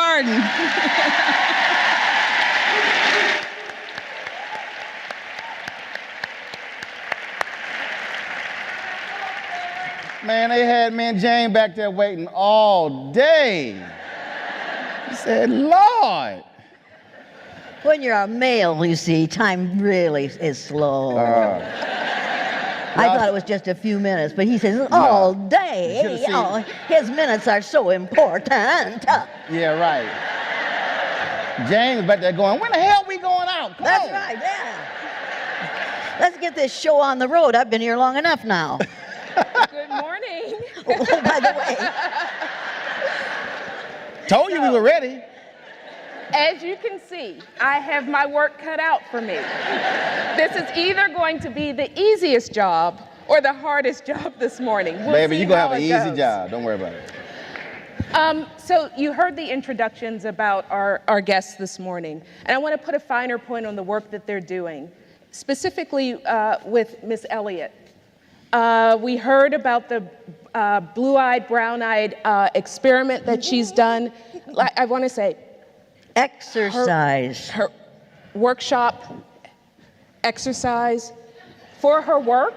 Martin. Man, they had me and Jane back there waiting all day. I said, Lord. When you're a male, you see, time really is slow. I thought it was just a few minutes, but he says all day. Oh, his minutes are so important. Yeah, right. James back there going, when the hell we going out? Come That's on. right, yeah. Let's get this show on the road. I've been here long enough now. Good morning. Oh, by the way. Told you we were ready. As you can see, I have my work cut out for me. This is either going to be the easiest job or the hardest job this morning. Baby, you're going to have an easy job. Don't worry about it. So you heard the introductions about our guests this morning, and I want to put a finer point on the work that they're doing, specifically with Miss Elliott. We heard about the blue-eyed, brown-eyed experiment that she's done. I want to say, Exercise. her workshop, exercise. For her work,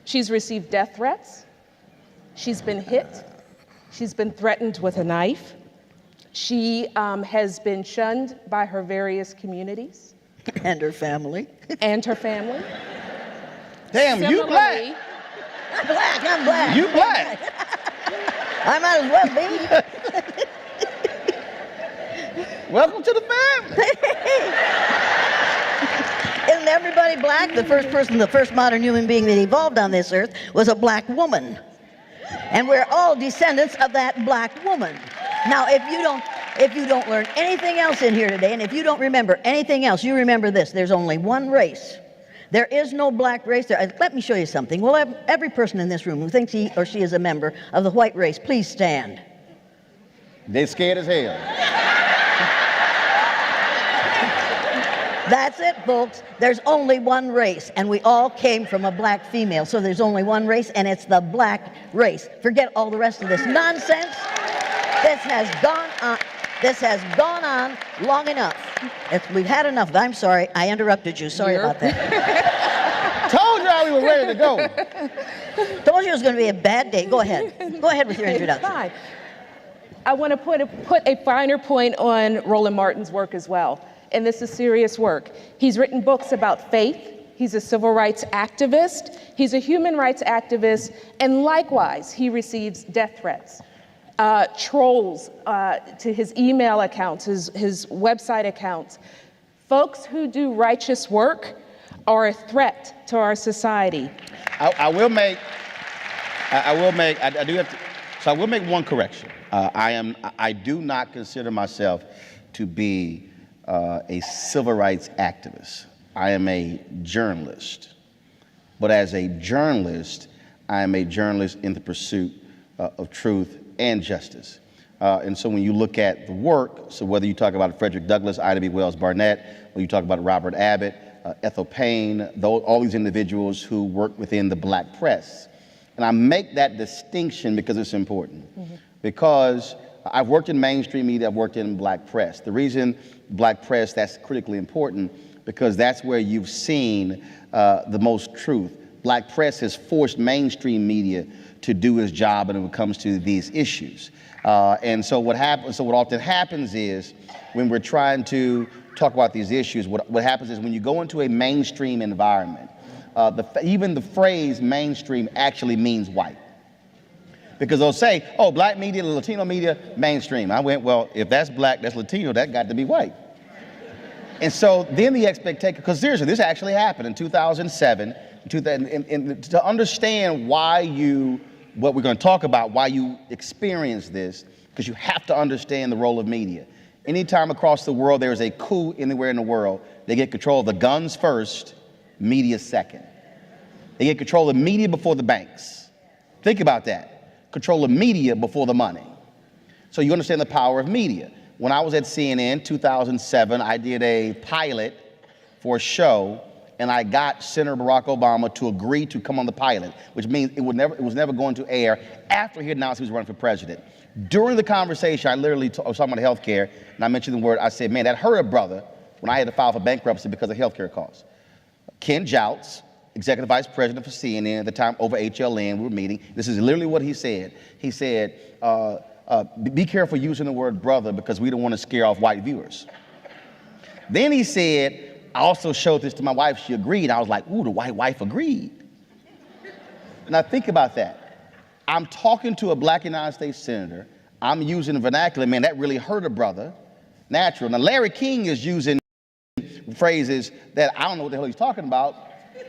she's received death threats. She's been hit. She's been threatened with a knife. She has been shunned by her various communities. And her family. And her family. Damn, you black. I'm black. You black. I might as well be. Welcome to the family. Isn't everybody black? The first modern human being that evolved on this earth was a black woman. And we're all descendants of that black woman. Now, if you don't learn anything else in here today, and if you don't remember anything else, you remember this: there's only one race. There is no black race. Let me show you something. Well, every person in this room who thinks he or she is a member of the white race, please stand. They scared as hell. That's it, folks. There's only one race, and we all came from a black female. So there's only one race, and it's the black race. Forget all the rest of this nonsense. This has gone on long enough. We've had enough. I'm sorry. I interrupted you. Sorry about that. Told y'all we were ready to go. Told you it was going to be a bad day. Go ahead. Go ahead with your introduction. Fine. I want to put a finer point on Roland Martin's work as well. And this is serious work. He's written books about faith. He's a civil rights activist. He's a human rights activist. And likewise, he receives death threats, trolls to his email accounts, his website accounts. Folks who do righteous work are a threat to our society. I will make one correction. I do not consider myself to be a civil rights activist. I am a journalist. But as a journalist, I am a journalist in the pursuit of truth and justice. And so when you look at the work, so whether you talk about Frederick Douglass, Ida B. Wells Barnett, or you talk about Robert Abbott, Ethel Payne, all these individuals who work within the black press. And I make that distinction because it's important. Mm-hmm. Because I've worked in mainstream media, I've worked in black press. The reason black press, that's critically important, because that's where you've seen the most truth. black press has forced mainstream media to do its job when it comes to these issues. And so what often happens is when we're trying to talk about these issues, what happens is when you go into a mainstream environment, even the phrase mainstream actually means white. Because they'll say, oh, black media, Latino media, mainstream. I went, well, if that's black, that's Latino, that got to be white. And so then the expectation, because seriously, this actually happened in 2007, and to understand what we're going to talk about, why you experience this, because you have to understand the role of media. Anytime across the world there is a coup anywhere in the world, they get control of the guns first, media second. They get control of media before the banks. Think about that. Control of media before the money. So you understand the power of media. When I was at CNN 2007, I did a pilot for a show, and I got Senator Barack Obama to agree to come on the pilot, which means it was never going to air after he announced he was running for president. During the conversation, I literally I was talking about healthcare, and I mentioned the word. I said, man, that hurt a brother when I had to file for bankruptcy because of healthcare costs. Ken Jouts, executive vice president for CNN at the time, over HLN, we were meeting. This is literally what he said. He said, be careful using the word brother because we don't want to scare off white viewers. Then he said, I also showed this to my wife. She agreed. I was like, ooh, the white wife agreed. Now think about that. I'm talking to a black United States senator. I'm using the vernacular. Man, that really hurt a brother. Natural. Now Larry King is using phrases that I don't know what the hell he's talking about.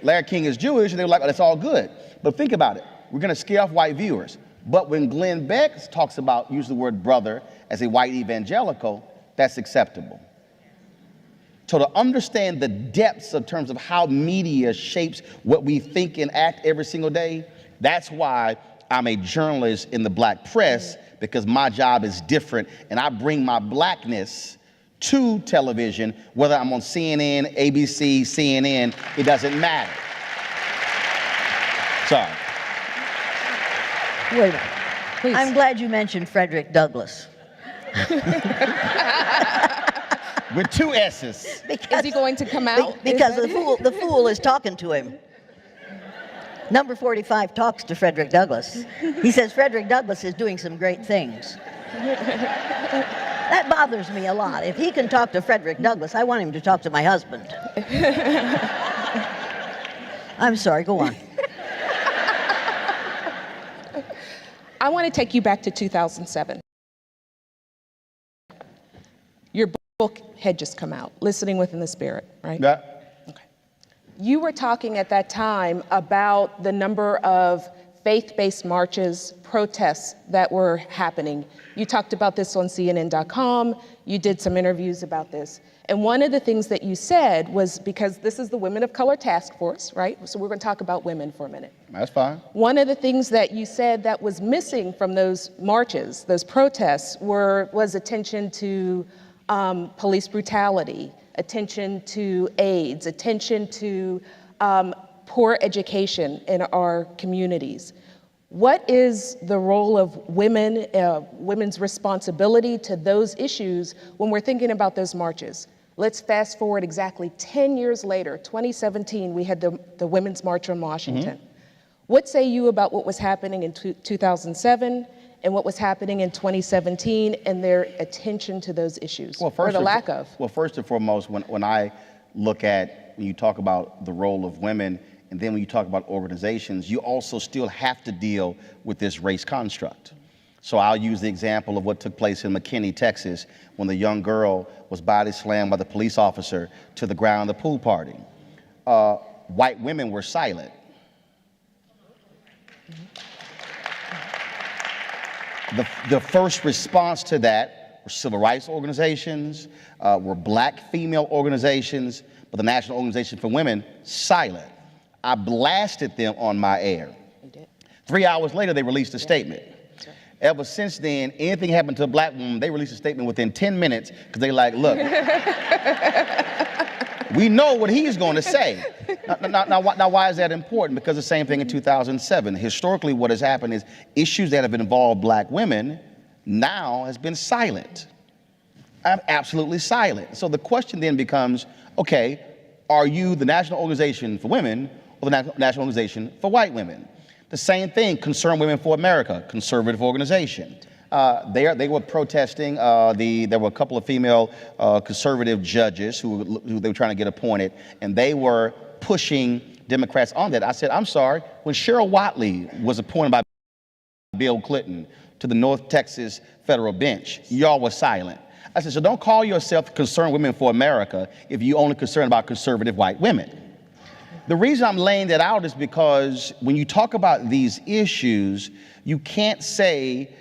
Larry King is Jewish, and they were like, oh, that's all good. But think about it. We're going to scare off white viewers. But when Glenn Beck talks about, use the word brother as a white evangelical, that's acceptable. So to understand the depths in terms of how media shapes what we think and act every single day, that's why I'm a journalist in the black press, because my job is different, and I bring my blackness to television, whether I'm on CNN, ABC, CNN, it doesn't matter. Sorry. Wait a minute. Please. I'm glad you mentioned Frederick Douglass. With two S's. Is he going to come out? Because the fool is talking to him. Number 45 talks to Frederick Douglass. He says Frederick Douglass is doing some great things. That bothers me a lot. If he can talk to Frederick Douglass, I want him to talk to my husband. I'm sorry, go on. I want to take you back to 2007. Your book had just come out, Listening Within the Spirit, right? Yeah. Okay. You were talking at that time about the number of faith-based marches, protests that were happening. You talked about this on CNN.com. You did some interviews about this. And one of the things that you said was, because this is the Women of Color Task Force, right? So we're going to talk about women for a minute. That's fine. One of the things that you said that was missing from those marches, those protests, was attention to police brutality, attention to AIDS, attention to poor education in our communities. What is the role of women, women's responsibility to those issues when we're thinking about those marches? Let's fast forward exactly 10 years later, 2017, we had the Women's March on Washington. Mm-hmm. What say you about what was happening in 2007 and what was happening in 2017 and their attention to those issues, or the lack of? Well, first and foremost, when I look at, when you talk about the role of women, and then when you talk about organizations, you also still have to deal with this race construct. So I'll use the example of what took place in McKinney, Texas, when the young girl was body slammed by the police officer to the ground at the pool party. White women were silent. The first response to that were civil rights organizations, were black female organizations, but the National Organization for Women, silent. I blasted them on my air. 3 hours later, they released a statement. Ever since then, anything happened to a black woman, they released a statement within 10 minutes because they like, look, we know what he's going to say. Now, why is that important? Because the same thing in 2007. Historically, what has happened is issues that have involved black women now has been silent. Absolutely silent. So the question then becomes, okay, are you the National Organization for Women, or the National Organization for White Women. The same thing, Concerned Women for America, conservative organization. They were protesting. There were a couple of female conservative judges who they were trying to get appointed, and they were pushing Democrats on that. I said, I'm sorry, when Cheryl Watley was appointed by Bill Clinton to the North Texas federal bench, y'all were silent. I said, so don't call yourself Concerned Women for America if you're only concerned about conservative white women. The reason I'm laying that out is because when you talk about these issues, you can't say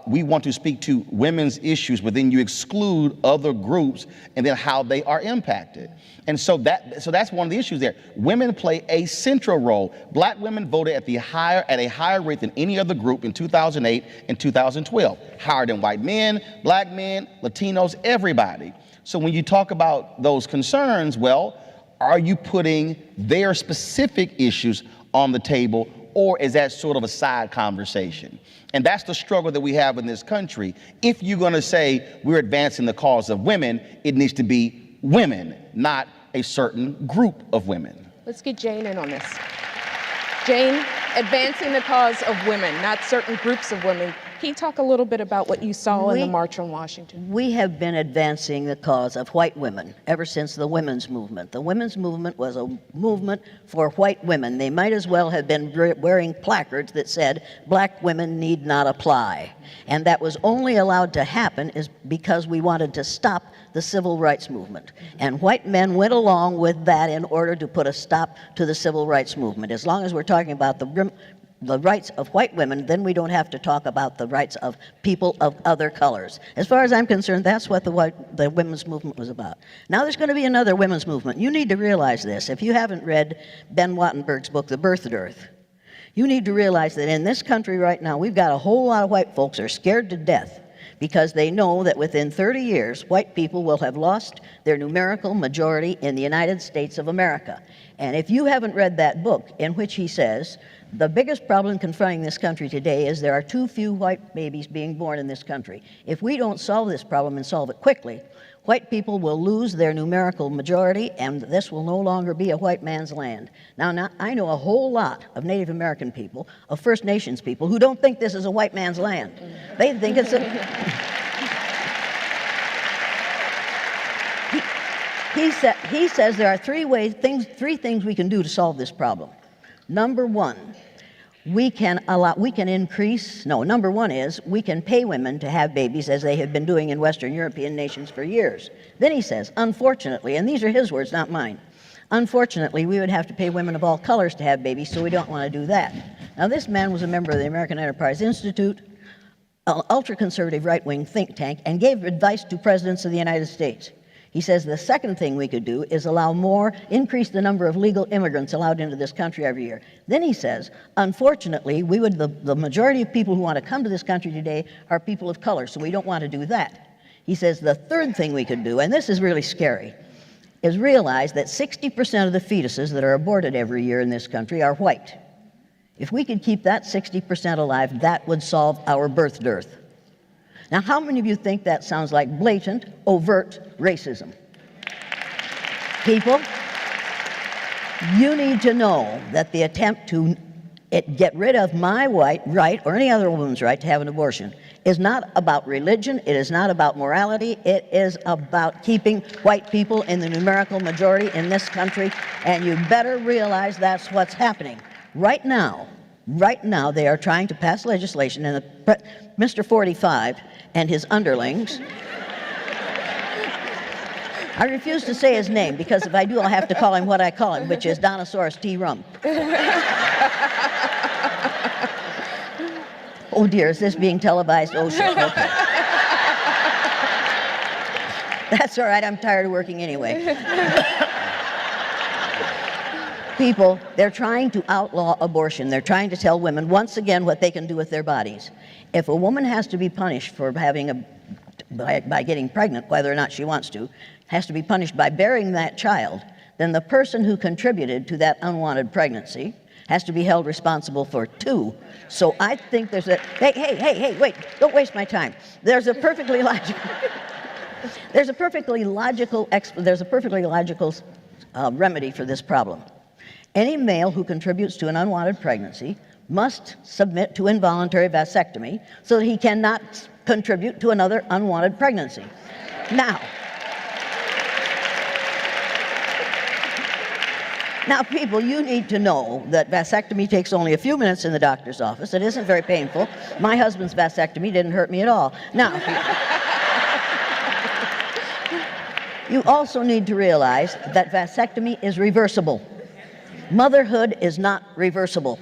we want to speak to women's issues, but then you exclude other groups and then how they are impacted. And so that's one of the issues there. Women play a central role. Black women voted at a higher rate than any other group in 2008 and 2012, higher than white men, black men, Latinos, everybody. So when you talk about those concerns, well, are you putting their specific issues on the table, or is that sort of a side conversation? And that's the struggle that we have in this country. If you're going to say we're advancing the cause of women, it needs to be women, not a certain group of women. Let's get Jane in on this. Jane, advancing the cause of women, not certain groups of women. Can you talk a little bit about what you saw in the March on Washington? We have been advancing the cause of white women ever since the women's movement. The women's movement was a movement for white women. They might as well have been wearing placards that said, black women need not apply. And that was only allowed to happen is because we wanted to stop the civil rights movement. And white men went along with that in order to put a stop to the civil rights movement. As long as we're talking about the rights of white women, then we don't have to talk about the rights of people of other colors. As far as I'm concerned, that's what the women's movement was about. Now there's going to be another women's movement. You need to realize this. If you haven't read Ben Wattenberg's book, The Birthed Earth, you need to realize that in this country right now, we've got a whole lot of white folks who are scared to death because they know that within 30 years, white people will have lost their numerical majority in the United States of America. And if you haven't read that book in which he says, the biggest problem confronting this country today is there are too few white babies being born in this country. If we don't solve this problem and solve it quickly, white people will lose their numerical majority and this will no longer be a white man's land. Now I know a whole lot of Native American people, of First Nations people, who don't think this is a white man's land. They think it's a... He says there are three things we can do to solve this problem. Number one, we can pay women to have babies as they have been doing in Western European nations for years. Then he says, unfortunately, and these are his words, not mine, unfortunately, we would have to pay women of all colors to have babies, so we don't want to do that. Now, this man was a member of the American Enterprise Institute, an ultra-conservative right-wing think tank, and gave advice to presidents of the United States. He says the second thing we could do is increase the number of legal immigrants allowed into this country every year. Then he says, unfortunately, the majority of people who want to come to this country today are people of color, so we don't want to do that. He says the third thing we could do, and this is really scary, is realize that 60% of the fetuses that are aborted every year in this country are white. If we could keep that 60% alive, that would solve our birth dearth. Now, how many of you think that sounds like blatant, overt racism? People, you need to know that the attempt to get rid of my right or any other woman's right to have an abortion is not about religion, it is not about morality, it is about keeping white people in the numerical majority in this country, and you better realize that's what's happening. Right now, they are trying to pass legislation, and Mr. 45 and his underlings. I refuse to say his name, because if I do, I'll have to call him what I call him, which is Donosaurus T. Rump. Oh dear, is this being televised? Oh shit, okay. That's all right, I'm tired of working anyway. People, they're trying to outlaw abortion. They're trying to tell women once again what they can do with their bodies. If a woman has to be punished for by getting pregnant, whether or not she wants to, has to be punished by bearing that child, then the person who contributed to that unwanted pregnancy has to be held responsible for two. So I think there's a, hey, wait, don't waste my time. There's a perfectly logical remedy for this problem. Any male who contributes to an unwanted pregnancy must submit to involuntary vasectomy so that he cannot contribute to another unwanted pregnancy. Now, people, you need to know that vasectomy takes only a few minutes in the doctor's office. It isn't very painful. My husband's vasectomy didn't hurt me at all. Now, you also need to realize that vasectomy is reversible. Motherhood is not reversible.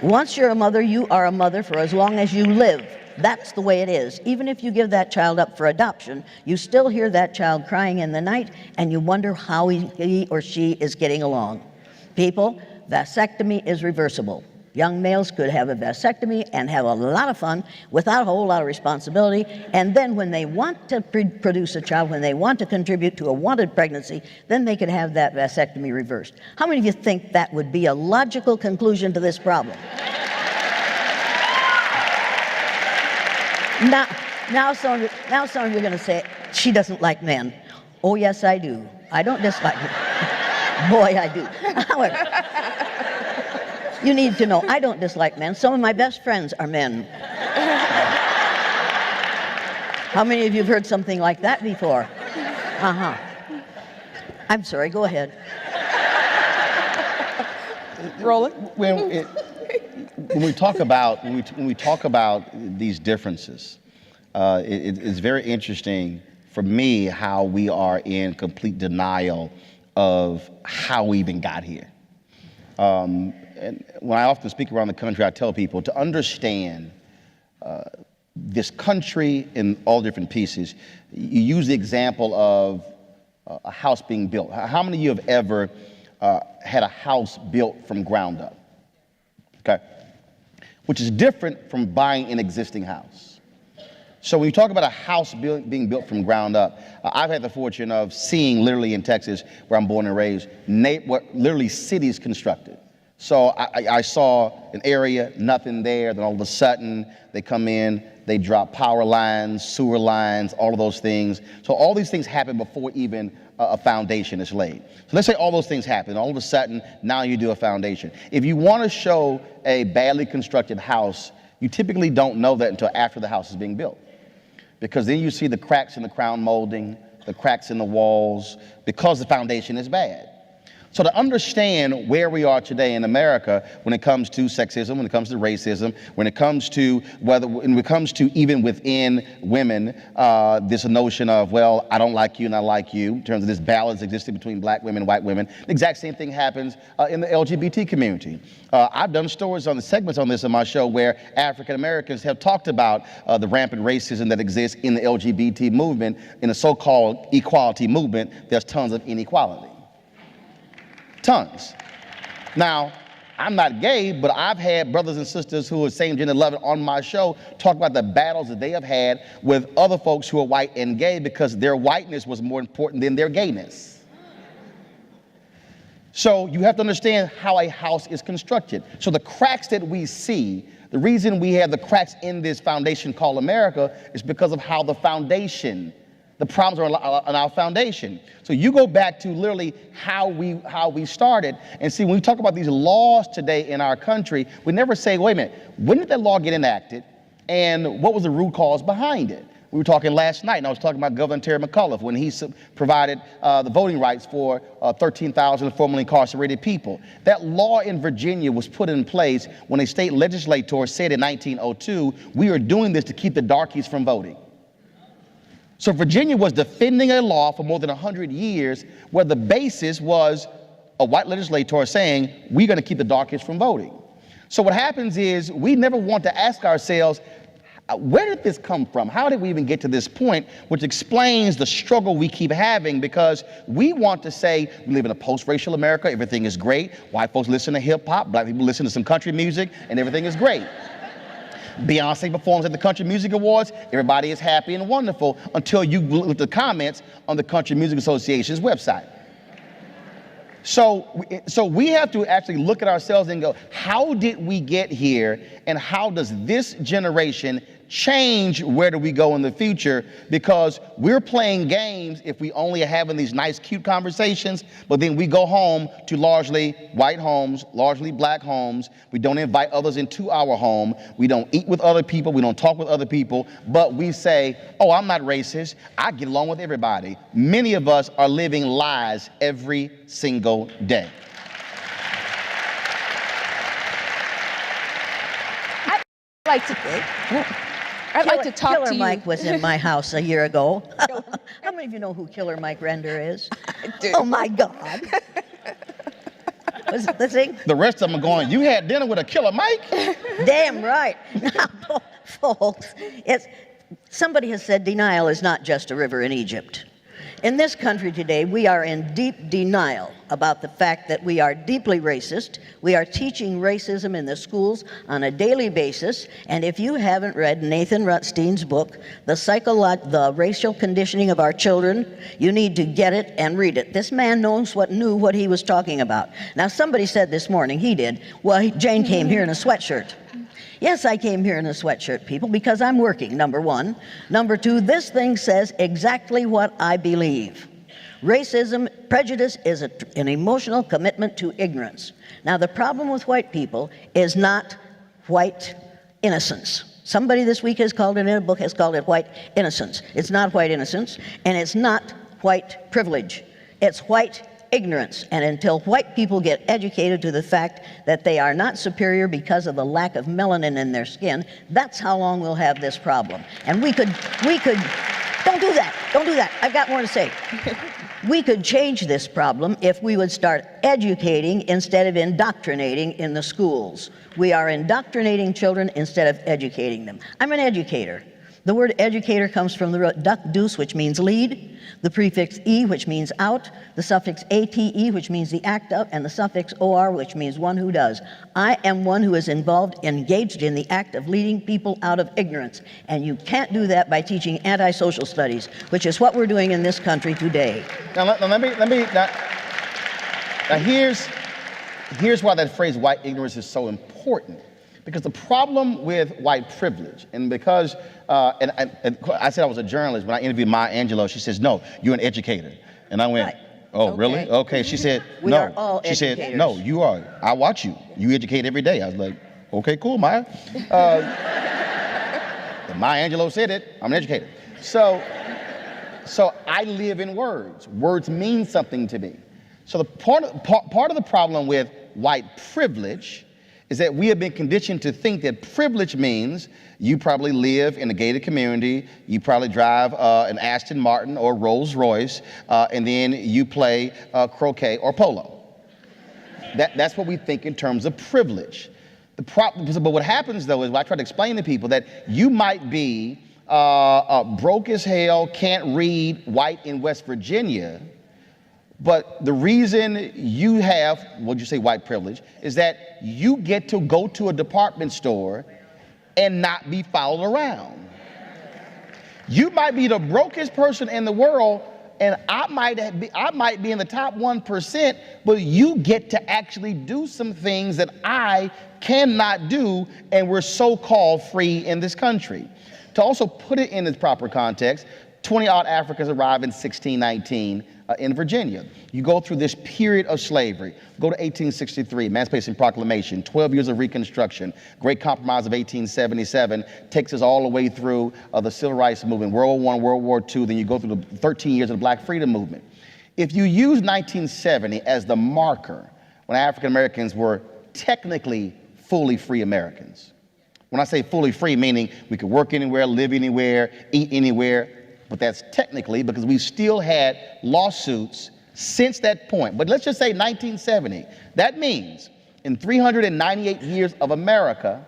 Once you're a mother, you are a mother for as long as you live. That's the way it is. Even if you give that child up for adoption, you still hear that child crying in the night, and you wonder how he or she is getting along. People, vasectomy is reversible. Young males could have a vasectomy and have a lot of fun without a whole lot of responsibility, and then when they want to produce a child, when they want to contribute to a wanted pregnancy, then they could have that vasectomy reversed. How many of you think that would be a logical conclusion to this problem? Now some of you are going to say, she doesn't like men. Oh, yes, I do. I don't dislike men. Boy, I do. However, you need to know, I don't dislike men. Some of my best friends are men. How many of you have heard something like that before? Uh-huh. I'm sorry, go ahead. Roland? When we talk about these differences, it's very interesting for me how we are in complete denial of how we even got here. And when I often speak around the country, I tell people to understand this country in all different pieces. You use the example of a house being built. How many of you have ever had a house built from ground up? Okay, which is different from buying an existing house. So when you talk about a house being built from ground up, I've had the fortune of seeing literally in Texas, where I'm born and raised, literally cities constructed. So I saw an area, nothing there, then all of a sudden they come in, they drop power lines, sewer lines, all of those things. So all these things happen before even a foundation is laid. So let's say all those things happen, all of a sudden now you do a foundation. If you want to show a badly constructed house, you typically don't know that until after the house is being built. Because then you see the cracks in the crown molding, the cracks in the walls, because the foundation is bad. So to understand where we are today in America when it comes to sexism, when it comes to racism, when it comes to even within women, this notion of, well, I don't like you and I like you, in terms of this balance existing between black women and white women. The exact same thing happens in the LGBT community. I've done stories on the segments on this in my show where African Americans have talked about the rampant racism that exists in the LGBT movement. In the so-called equality movement, there's tons of inequality. Tons. Now, I'm not gay, but I've had brothers and sisters who are same-gender loving on my show talk about the battles that they have had with other folks who are white and gay because their whiteness was more important than their gayness. So you have to understand how a house is constructed. So the cracks that we see, the reason we have the cracks in this foundation called America is because of how the problems are on our foundation. So you go back to literally how we started, and see, when we talk about these laws today in our country, we never say, wait a minute, when did that law get enacted, and what was the root cause behind it? We were talking last night, and I was talking about Governor Terry McAuliffe when he provided the voting rights for 13,000 formerly incarcerated people. That law in Virginia was put in place when a state legislator said in 1902, we are doing this to keep the darkies from voting. So Virginia was defending a law for more than 100 years where the basis was a white legislator saying, we're going to keep the darkies from voting. So what happens is we never want to ask ourselves, where did this come from? How did we even get to this point? Which explains the struggle we keep having, because we want to say we live in a post-racial America, everything is great. White folks listen to hip hop, black people listen to some country music, and everything is great. Beyonce performs at the Country Music Awards, everybody is happy and wonderful until you look at the comments on the Country Music Association's website. So we have to actually look at ourselves and go, how did we get here, and how does this generation change where do we go in the future, because we're playing games if we only are having these nice, cute conversations, but then we go home to largely white homes, largely black homes. We don't invite others into our home. We don't eat with other people. We don't talk with other people, but we say, oh, I'm not racist. I get along with everybody. Many of us are living lies every single day. I'd like to talk Killer to you. Mike was in my house a year ago. How many of you know who Killer Mike Render is? I do. Oh my God. Let's see. The rest of them are going, you had dinner with a Killer Mike? Damn right. Now, folks, somebody has said denial is not just a river in Egypt. In this country today, we are in deep denial about the fact that we are deeply racist. We are teaching racism in the schools on a daily basis. And if you haven't read Nathan Rutstein's book, The Racial Conditioning of Our Children, you need to get it and read it. This man knew what he was talking about. Now, somebody said this morning, he did, well, Jane came here in a sweatshirt. Yes, I came here in a sweatshirt, people, because I'm working, number one. Number two, this thing says exactly what I believe. Racism, prejudice is an emotional commitment to ignorance. Now, the problem with white people is not white innocence. Somebody this week has called it in a book, has called it white innocence. It's not white innocence, and it's not white privilege. It's white ignorance. And until white people get educated to the fact that they are not superior because of the lack of melanin in their skin, that's how long we'll have this problem. And we could, don't do that, I've got more to say. We could change this problem if we would start educating instead of indoctrinating in the schools. We are indoctrinating children instead of educating them. I'm an educator. The word educator comes from the root duck deuce, which means lead, the prefix e, which means out, the suffix ate, which means the act of, and the suffix or, which means one who does. I am one who is engaged in the act of leading people out of ignorance. And you can't do that by teaching anti-social studies, which is what we're doing in this country today. Now, here's why that phrase white ignorance is so important. Because the problem with white privilege, and because, and I said I was a journalist, when I interviewed Maya Angelou, she says, no, you're an educator. And I went, right. Oh, okay. Really? Okay. She said, we no. Are all she educators. said, no, you are. I watch you. You educate every day. I was like, okay, cool, Maya. Maya Angelou said it. I'm an educator. So I live in words. Words mean something to me. So the part of the problem with white privilege is that we have been conditioned to think that privilege means you probably live in a gated community, you probably drive an Aston Martin or Rolls Royce, and then you play croquet or polo. That's what we think in terms of privilege. But what happens, though, is what I try to explain to people, that you might be broke as hell, can't read, white in West Virginia, but the reason you have, what'd you say, white privilege, is that you get to go to a department store and not be followed around. You might be the brokest person in the world, and I might be in the top 1%, but you get to actually do some things that I cannot do, and we're so-called free in this country. To also put it in its proper context, 20-odd Africans arrived in 1619 in Virginia. You go through this period of slavery. Go to 1863, Emancipation Proclamation, 12 years of Reconstruction, Great Compromise of 1877, takes us all the way through the Civil Rights Movement, World War I, World War II, then you go through the 13 years of the Black Freedom Movement. If you use 1970 as the marker when African Americans were technically fully free Americans, when I say fully free, meaning we could work anywhere, live anywhere, eat anywhere, but that's technically because we still had lawsuits since that point. But let's just say 1970. That means in 398 years of America,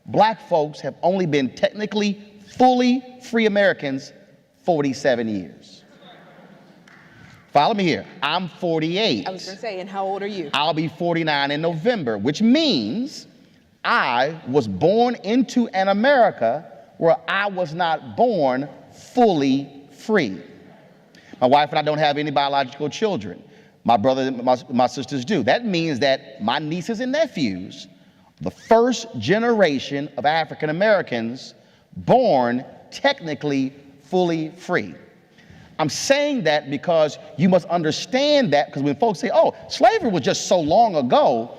black folks have only been technically fully free Americans 47 years. Follow me here. I'm 48. I was going to say, and how old are you? I'll be 49 in November, which means I was born into an America where I was not born fully free. My wife and I don't have any biological children. My brother and my sisters do. That means that my nieces and nephews, the first generation of African Americans, born technically fully free. I'm saying that because you must understand that, because when folks say, oh, slavery was just so long ago,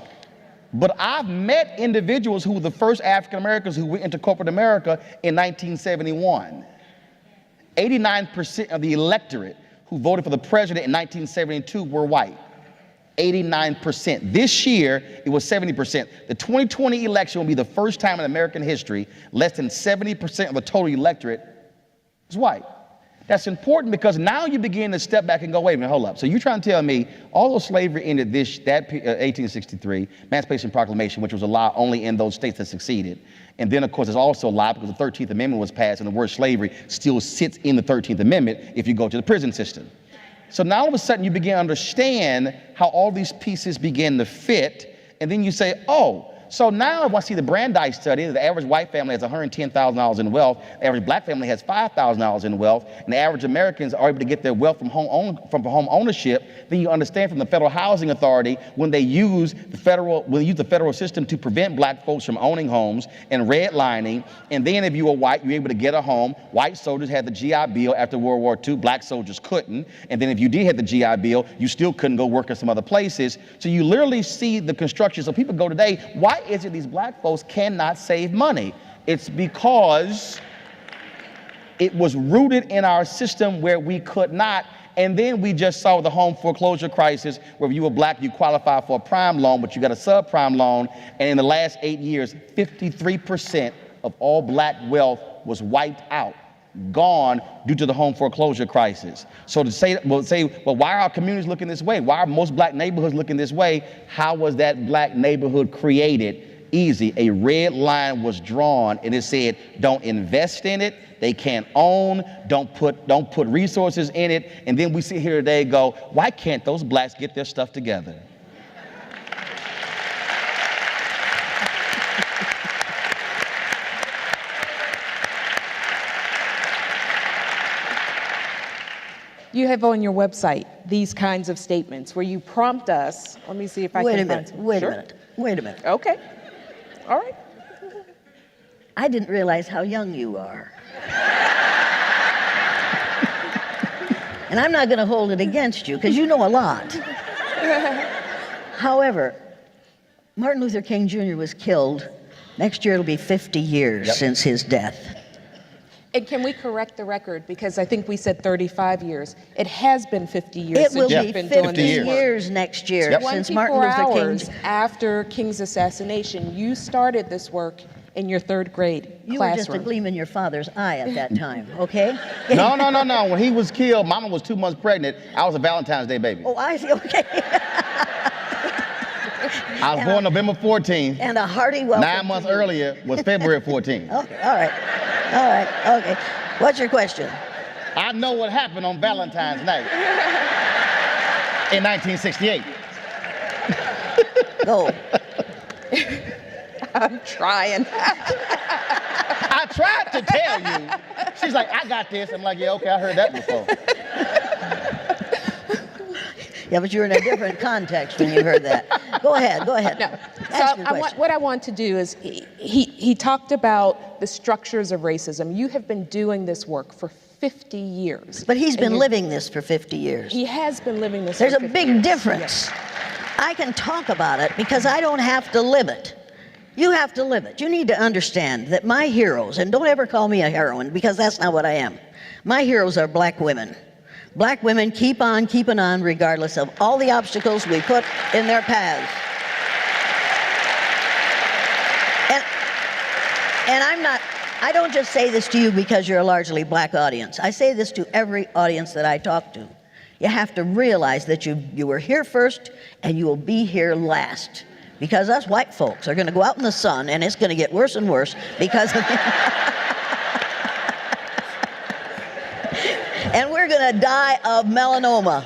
but I've met individuals who were the first African Americans who went into corporate America in 1971. 89% of the electorate who voted for the president in 1972 were white. 89%. This year, it was 70%. The 2020 election will be the first time in American history less than 70% of the total electorate is white. That's important because now you begin to step back and go, wait a minute, hold up. So you're trying to tell me, although slavery ended 1863, Emancipation Proclamation, which was a law only in those states that succeeded. And then, of course, there's also a law because the 13th Amendment was passed and the word slavery still sits in the 13th Amendment if you go to the prison system. So now all of a sudden you begin to understand how all these pieces begin to fit. And then you say, oh, so now if I see the Brandeis study, the average white family has $110,000 in wealth, the average black family has $5,000 in wealth, and the average Americans are able to get their wealth from home ownership, then you understand from the Federal Housing Authority when they use the federal system to prevent black folks from owning homes and redlining, and then if you were white, you were able to get a home. White soldiers had the GI Bill after World War II, black soldiers couldn't, and then if you did have the GI Bill, you still couldn't go work in some other places. So you literally see the construction. So people go today, why is it these black folks cannot save money? It's because it was rooted in our system where we could not. And then we just saw the home foreclosure crisis where if you were black, you qualify for a prime loan, but you got a subprime loan. And in the last 8 years, 53% of all black wealth was wiped out, gone due to the home foreclosure crisis. So to say, well, why are our communities looking this way? Why are most black neighborhoods looking this way? How was that black neighborhood created? Easy. A red line was drawn and it said, don't invest in it. They can't own. Don't put resources in it. And then we sit here today and go, why can't those blacks get their stuff together? You have on your website these kinds of statements where you prompt us. Let me see if I can find some. Wait a minute. Okay. All right. I didn't realize how young you are. And I'm not going to hold it against you because you know a lot. However, Martin Luther King Jr. was killed. Next year it'll be 50 years since his death. And can we correct the record? Because I think we said 35 years. It has been 50 years It since will you've be been 50 doing this work. years next year since 24 Martin Luther King. hours after King's assassination, you started this work in your third grade You classroom. were just a gleam in your father's eye at that time, okay? No. When he was killed, Mama was 2 months pregnant. I was a Valentine's Day baby. Oh, I see, okay. I was born November 14th. And a hearty welcome. 9 months earlier was February 14th. Okay, all right, okay. What's your question? I know what happened on Valentine's night in 1968. Go. I'm trying. I tried to tell you. She's like, I got this. I'm like, yeah, okay, I heard that before. Yeah, but you were in a different context when you heard that. Go ahead. No. Ask your question. What I want to do is, he talked about the structures of racism. You have been doing this work for 50 years. But he's been living this for 50 years. He has been living this There's for a 50 big years. difference. Yes. I can talk about it because I don't have to live it. You have to live it. You need to understand that my heroes, and don't ever call me a heroine because that's not what I am. My heroes are black women. Black women keep on keeping on regardless of all the obstacles we put in their paths. And I don't just say this to you because you're a largely black audience. I say this to every audience that I talk to. You have to realize that you were here first and you will be here last. Because us white folks are going to go out in the sun and it's going to get worse and worse because of and we're going to die of melanoma.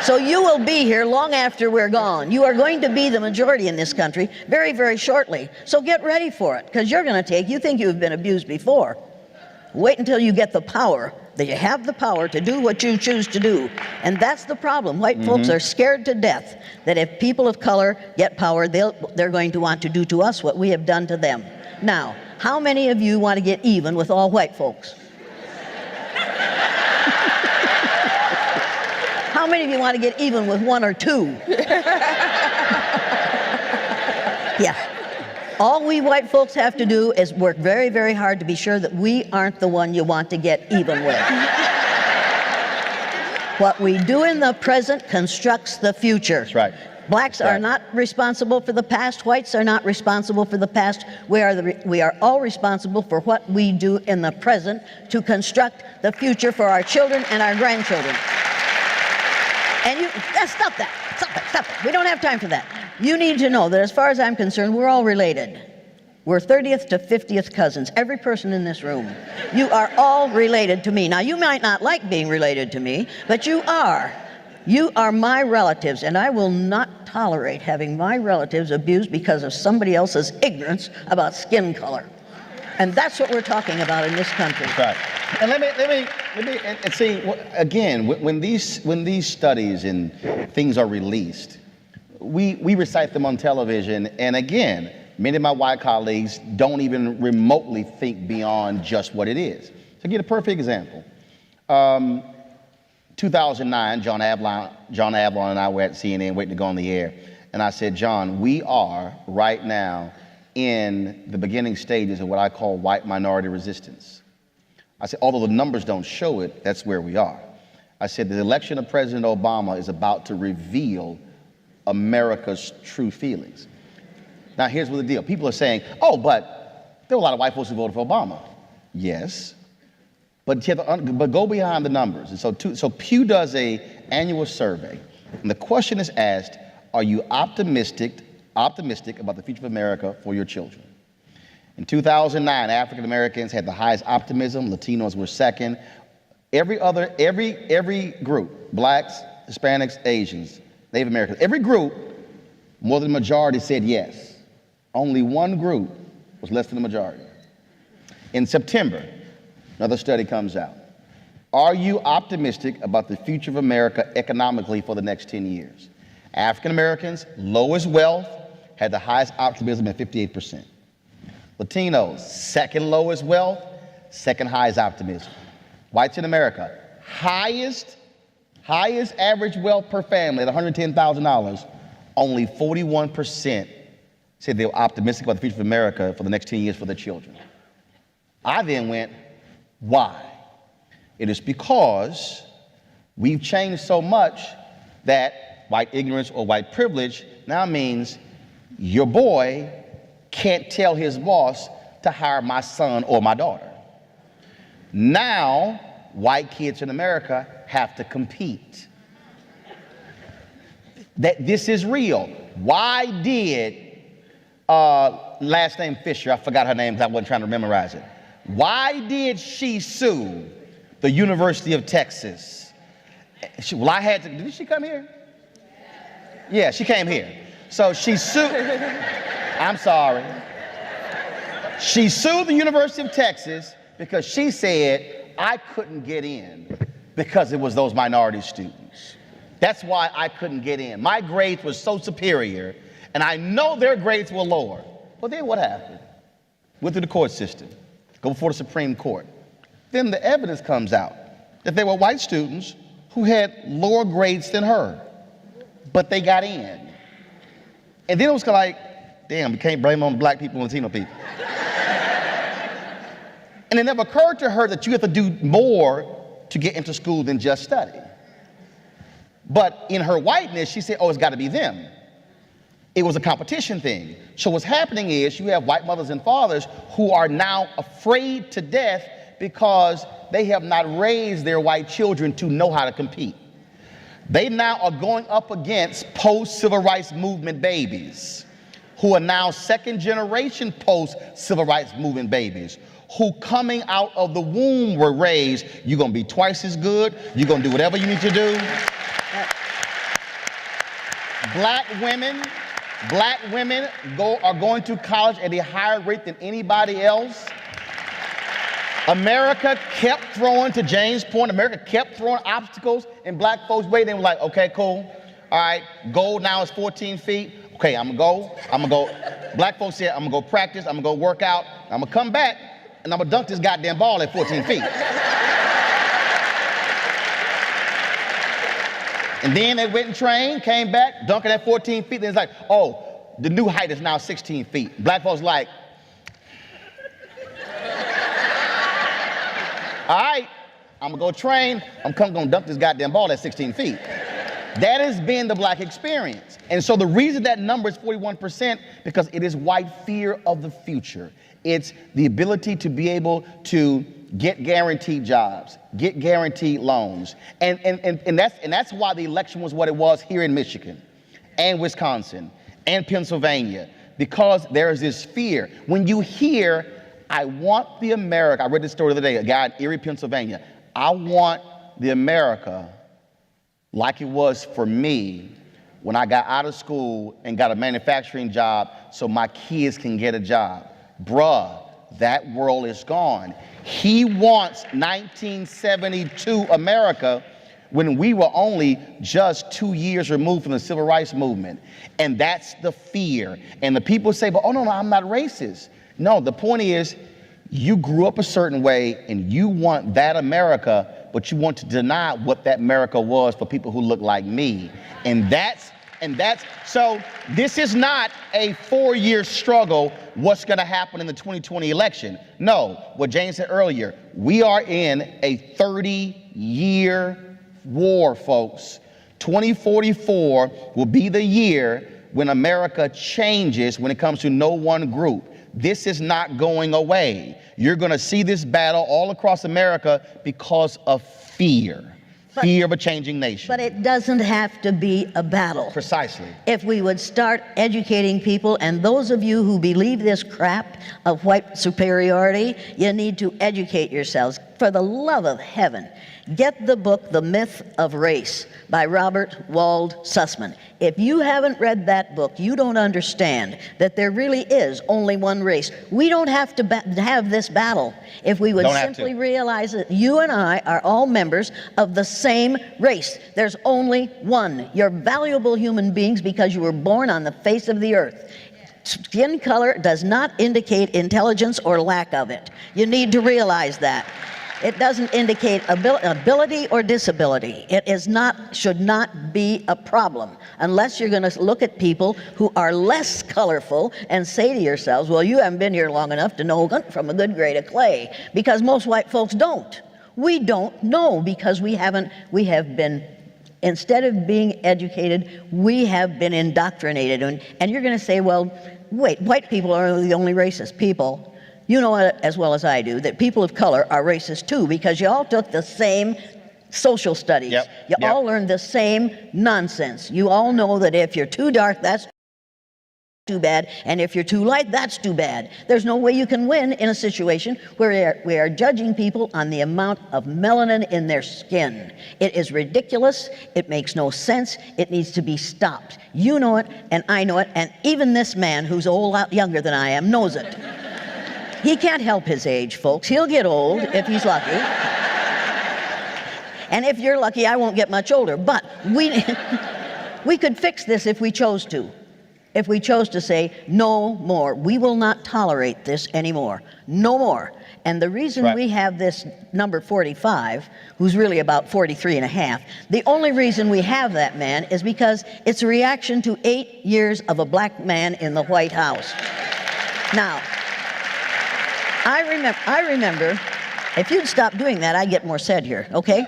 So you will be here long after we're gone. You are going to be the majority in this country very, very shortly. So get ready for it, because you're going to you think you've been abused before. Wait until you get the power, that you have the power to do what you choose to do. And that's the problem. White folks are scared to death that if people of color get power, they're going to want to do to us what we have done to them. Now, How many of you want to get even with all white folks? How many of you want to get even with one or two? Yeah. All we white folks have to do is work very, very hard to be sure that we aren't the one you want to get even with. What we do in the present constructs the future. That's right. Blacks are not responsible for the past. Whites are not responsible for the past. We are all responsible for what we do in the present to construct the future for our children and our grandchildren. And stop that. We don't have time for that. You need to know that as far as I'm concerned, we're all related. We're 30th to 50th cousins, every person in this room. You are all related to me. Now, you might not like being related to me, but you are. You are my relatives, and I will not tolerate having my relatives abused because of somebody else's ignorance about skin color. And that's what we're talking about in this country. Right. And let me and see again, when these studies and things are released, we recite them on television, and again, many of my white colleagues don't even remotely think beyond just what it is. To get a perfect example, 2009, John Avlon and I were at CNN waiting to go on the air, and I said, John, we are right now in the beginning stages of what I call white minority resistance. I said, although the numbers don't show it, that's where we are. I said, the election of President Obama is about to reveal America's true feelings. Now, here's what the deal. People are saying, oh, but there were a lot of white folks who voted for Obama. Yes, but go behind the numbers. And so Pew does an annual survey, and the question is asked, are you optimistic about the future of America for your children? In 2009, African Americans had the highest optimism. Latinos were second. Every group, blacks, Hispanics, Asians, Native Americans, every group, more than the majority said yes. Only one group was less than the majority. In September, another study comes out. Are you optimistic about the future of America economically for the next 10 years? African Americans, lowest wealth, had the highest optimism at 58%. Latinos, second lowest wealth, second highest optimism. Whites in America, highest average wealth per family at $110,000, only 41% said they were optimistic about the future of America for the next 10 years for their children. I then went, why? It is because we've changed so much that white ignorance or white privilege now means your boy can't tell his boss to hire my son or my daughter. Now, white kids in America have to compete. That this is real. Why did last name Fisher, I forgot her name because I wasn't trying to memorize it. Why did she sue the University of Texas? Did she come here? Yeah, she came here. So she sued, I'm sorry. She sued the University of Texas because she said, I couldn't get in because it was those minority students. That's why I couldn't get in. My grades were so superior, and I know their grades were lower. Well, then what happened? Went through the court system, go before the Supreme Court. Then the evidence comes out that there were white students who had lower grades than her, but they got in. And then it was kind of like, damn, we can't blame it on black people and Latino people. And it never occurred to her that you have to do more to get into school than just study. But in her whiteness, she said, oh, it's got to be them. It was a competition thing. So what's happening is you have white mothers and fathers who are now afraid to death because they have not raised their white children to know how to compete. They now are going up against post-civil rights movement babies who are now second generation post-civil rights movement babies who coming out of the womb were raised, you're going to be twice as good, you're going to do whatever you need to do. Black women are going to college at a higher rate than anybody else. America kept throwing, to James' point, America kept throwing obstacles in black folks' way. They were like, okay, cool. All right, gold now is 14 feet. Okay, I'm gonna go. Black folks said, I'm gonna go practice, I'm gonna go work out. I'm gonna come back and I'm gonna dunk this goddamn ball at 14 feet. And then they went and trained, came back, dunking at 14 feet. Then it's like, oh, the new height is now 16 feet. Black folks like, all right, I'm gonna go train. I'm gonna dunk this goddamn ball at 16 feet. That has been the black experience. And so the reason that number is 41%, because it is white fear of the future. It's the ability to be able to get guaranteed jobs, get guaranteed loans. And that's why the election was what it was here in Michigan and Wisconsin and Pennsylvania, because there is this fear. When you hear, I want the America, I read this story the other day, a guy in Erie, Pennsylvania, I want the America like it was for me when I got out of school and got a manufacturing job so my kids can get a job. Bruh, that world is gone. He wants 1972 America when we were only just 2 years removed from the civil rights movement. And that's the fear. And the people say, but oh no, I'm not racist. No, the point is, you grew up a certain way and you want that America, but you want to deny what that America was for people who look like me. And that's, so this is not a 4-year struggle, what's gonna happen in the 2020 election. No, what Jane said earlier, we are in a 30-year war, folks. 2044 will be the year when America changes when it comes to no one group. This is not going away. You're gonna see this battle all across America because of fear. Fear of a changing nation. But it doesn't have to be a battle. Precisely. If we would start educating people, and those of you who believe this crap of white superiority, you need to educate yourselves. For the love of heaven, get the book, The Myth of Race by Robert Wald Sussman. If you haven't read that book, you don't understand that there really is only one race. We don't have to have this battle if we would simply realize that you and I are all members of the same race. There's only one. You're valuable human beings because you were born on the face of the earth. Skin color does not indicate intelligence or lack of it. You need to realize that. It doesn't indicate ability or disability. It is not, should not be a problem, unless you're going to look at people who are less colorful and say to yourselves, well, you haven't been here long enough to know from a good grade of clay, because most white folks don't. We don't know because we have been, instead of being educated, we have been indoctrinated. And you're going to say, well, wait, white people are the only racist people. You know as well as I do that people of color are racist too, because you all took the same social studies. You all learned the same nonsense. You all know that if you're too dark, that's too bad, and if you're too light, that's too bad. There's no way you can win in a situation where we are judging people on the amount of melanin in their skin. It is ridiculous. It makes no sense. It needs to be stopped. You know it, and I know it, and even this man who's a whole lot younger than I am knows it. He can't help his age, folks. He'll get old if he's lucky. And if you're lucky, I won't get much older. But we could fix this if we chose to. If we chose to say, no more. We will not tolerate this anymore. No more. And the reason we have this number 45, who's really about 43 and a half, the only reason we have that man is because it's a reaction to 8 years of a black man in the White House. Now, I remember, if you'd stop doing that, I'd get more said here, okay?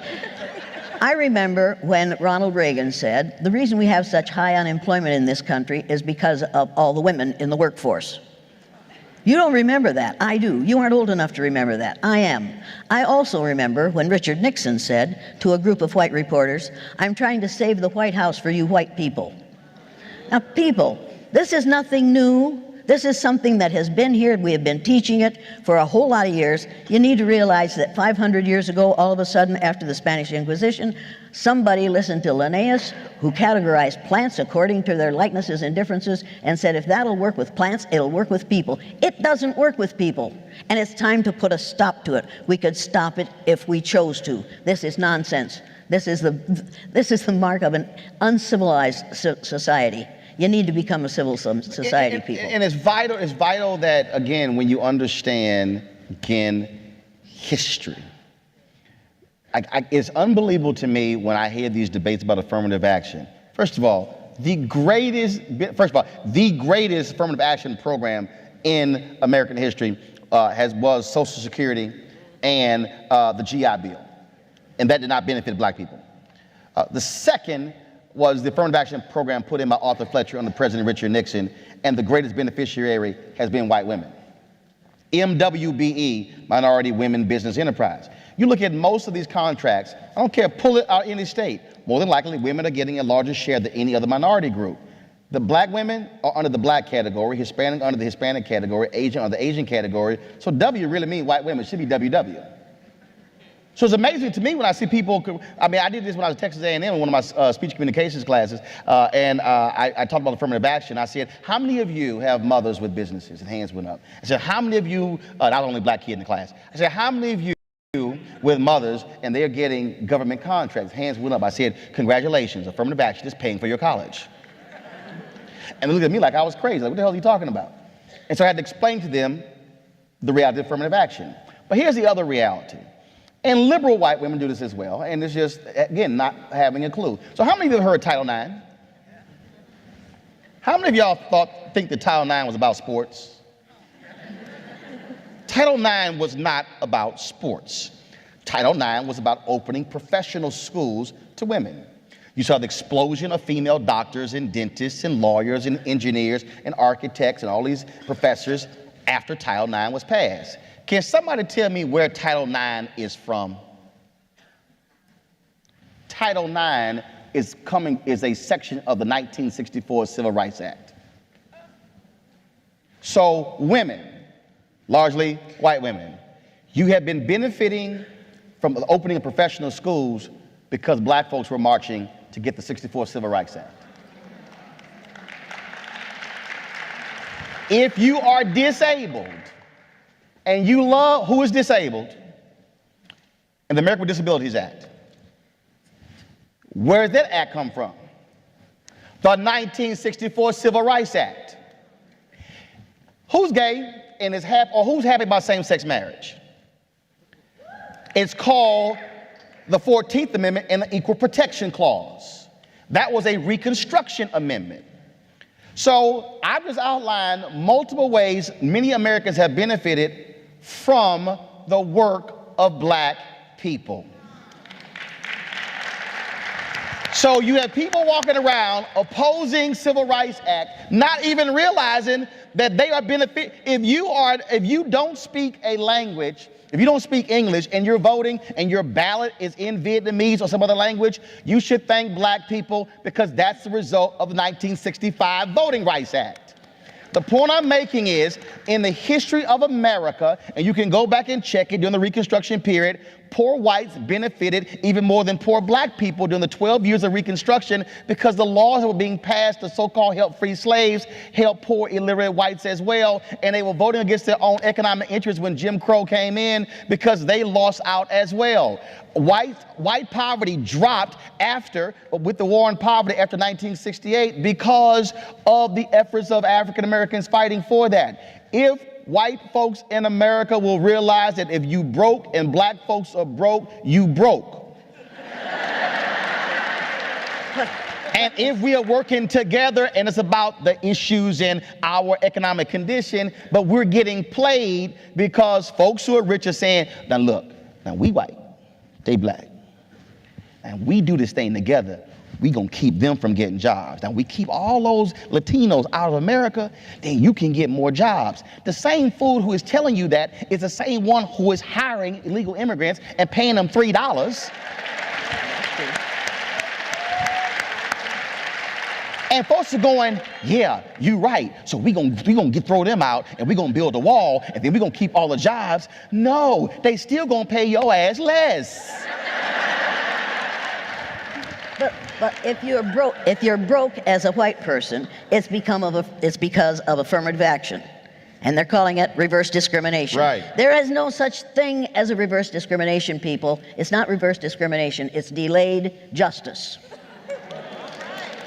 I remember when Ronald Reagan said, the reason we have such high unemployment in this country is because of all the women in the workforce. You don't remember that. I do. You aren't old enough to remember that. I am. I also remember when Richard Nixon said to a group of white reporters, I'm trying to save the White House for you white people. Now, people, this is nothing new. This is something that has been here. We have been teaching it for a whole lot of years. You need to realize that 500 years ago, all of a sudden, after the Spanish Inquisition, somebody listened to Linnaeus, who categorized plants according to their likenesses and differences, and said, if that'll work with plants, it'll work with people. It doesn't work with people, and it's time to put a stop to it. We could stop it if we chose to. This is nonsense. This is the mark of an uncivilized society. You need to become a civil society people. And it's vital that, again, when you understand, again, history. It's unbelievable to me when I hear these debates about affirmative action. First of all, the greatest affirmative action program in American history was Social Security and the GI Bill. And that did not benefit black people. The second was the affirmative action program put in by Arthur Fletcher under President Richard Nixon, and the greatest beneficiary has been white women. MWBE, Minority Women Business Enterprise. You look at most of these contracts, I don't care, pull it out any state, more than likely women are getting a larger share than any other minority group. The black women are under the black category, Hispanic under the Hispanic category, Asian under the Asian category, so W really means white women, it should be WW. So it's amazing to me when I see people, I mean, I did this when I was at Texas A&M in one of my speech communications classes, and I talked about affirmative action. I said, how many of you have mothers with businesses? And hands went up. I said, how many of you, not only black kid in the class, I said, how many of you with mothers and they're getting government contracts? Hands went up. I said, congratulations, affirmative action is paying for your college. And they looked at me like I was crazy. Like, what the hell are you talking about? And so I had to explain to them the reality of affirmative action. But here's the other reality. And liberal white women do this as well, and it's just, again, not having a clue. So how many of you have heard Title IX? How many of y'all think that Title IX was about sports? Title IX was not about sports. Title IX was about opening professional schools to women. You saw the explosion of female doctors and dentists and lawyers and engineers and architects and all these professors after Title IX was passed. Can somebody tell me where Title IX is from? Title IX is a section of the 1964 Civil Rights Act. So women, largely white women, you have been benefiting from the opening of professional schools because black folks were marching to get the 64 Civil Rights Act. If you are disabled, and you love who is disabled, and the American with Disabilities Act. Where did that act come from? The 1964 Civil Rights Act. Who's gay and is happy, or who's happy about same-sex marriage? It's called the 14th Amendment and the Equal Protection Clause. That was a Reconstruction Amendment. So I've just outlined multiple ways many Americans have benefited from the work of black people. So you have people walking around opposing Civil Rights Act, not even realizing that they are if you don't speak a language, if you don't speak English and you're voting and your ballot is in Vietnamese or some other language, you should thank black people because that's the result of the 1965 Voting Rights Act. The point I'm making is, in the history of America, and you can go back and check it during the Reconstruction period, poor whites benefited even more than poor black people during the 12 years of Reconstruction because the laws that were being passed to so-called help free slaves helped poor illiterate whites as well, and they were voting against their own economic interests when Jim Crow came in because they lost out as well. White poverty dropped with the war on poverty after 1968 because of the efforts of African Americans fighting for that. If white folks in America will realize that if you broke and black folks are broke, you broke. And if we are working together and it's about the issues in our economic condition, but we're getting played because folks who are rich are saying, now look, now we white, they black, and we do this thing together, we gonna keep them from getting jobs. Now we keep all those Latinos out of America, then you can get more jobs. The same fool who is telling you that is the same one who is hiring illegal immigrants and paying them $3. And folks are going, yeah, you're right. So we gonna throw them out and we're gonna build a wall and then we're gonna keep all the jobs. No, they still gonna pay your ass less. But if you're broke as a white person, it's because of affirmative action. And they're calling it reverse discrimination. Right. There is no such thing as a reverse discrimination, people. It's not reverse discrimination, it's delayed justice.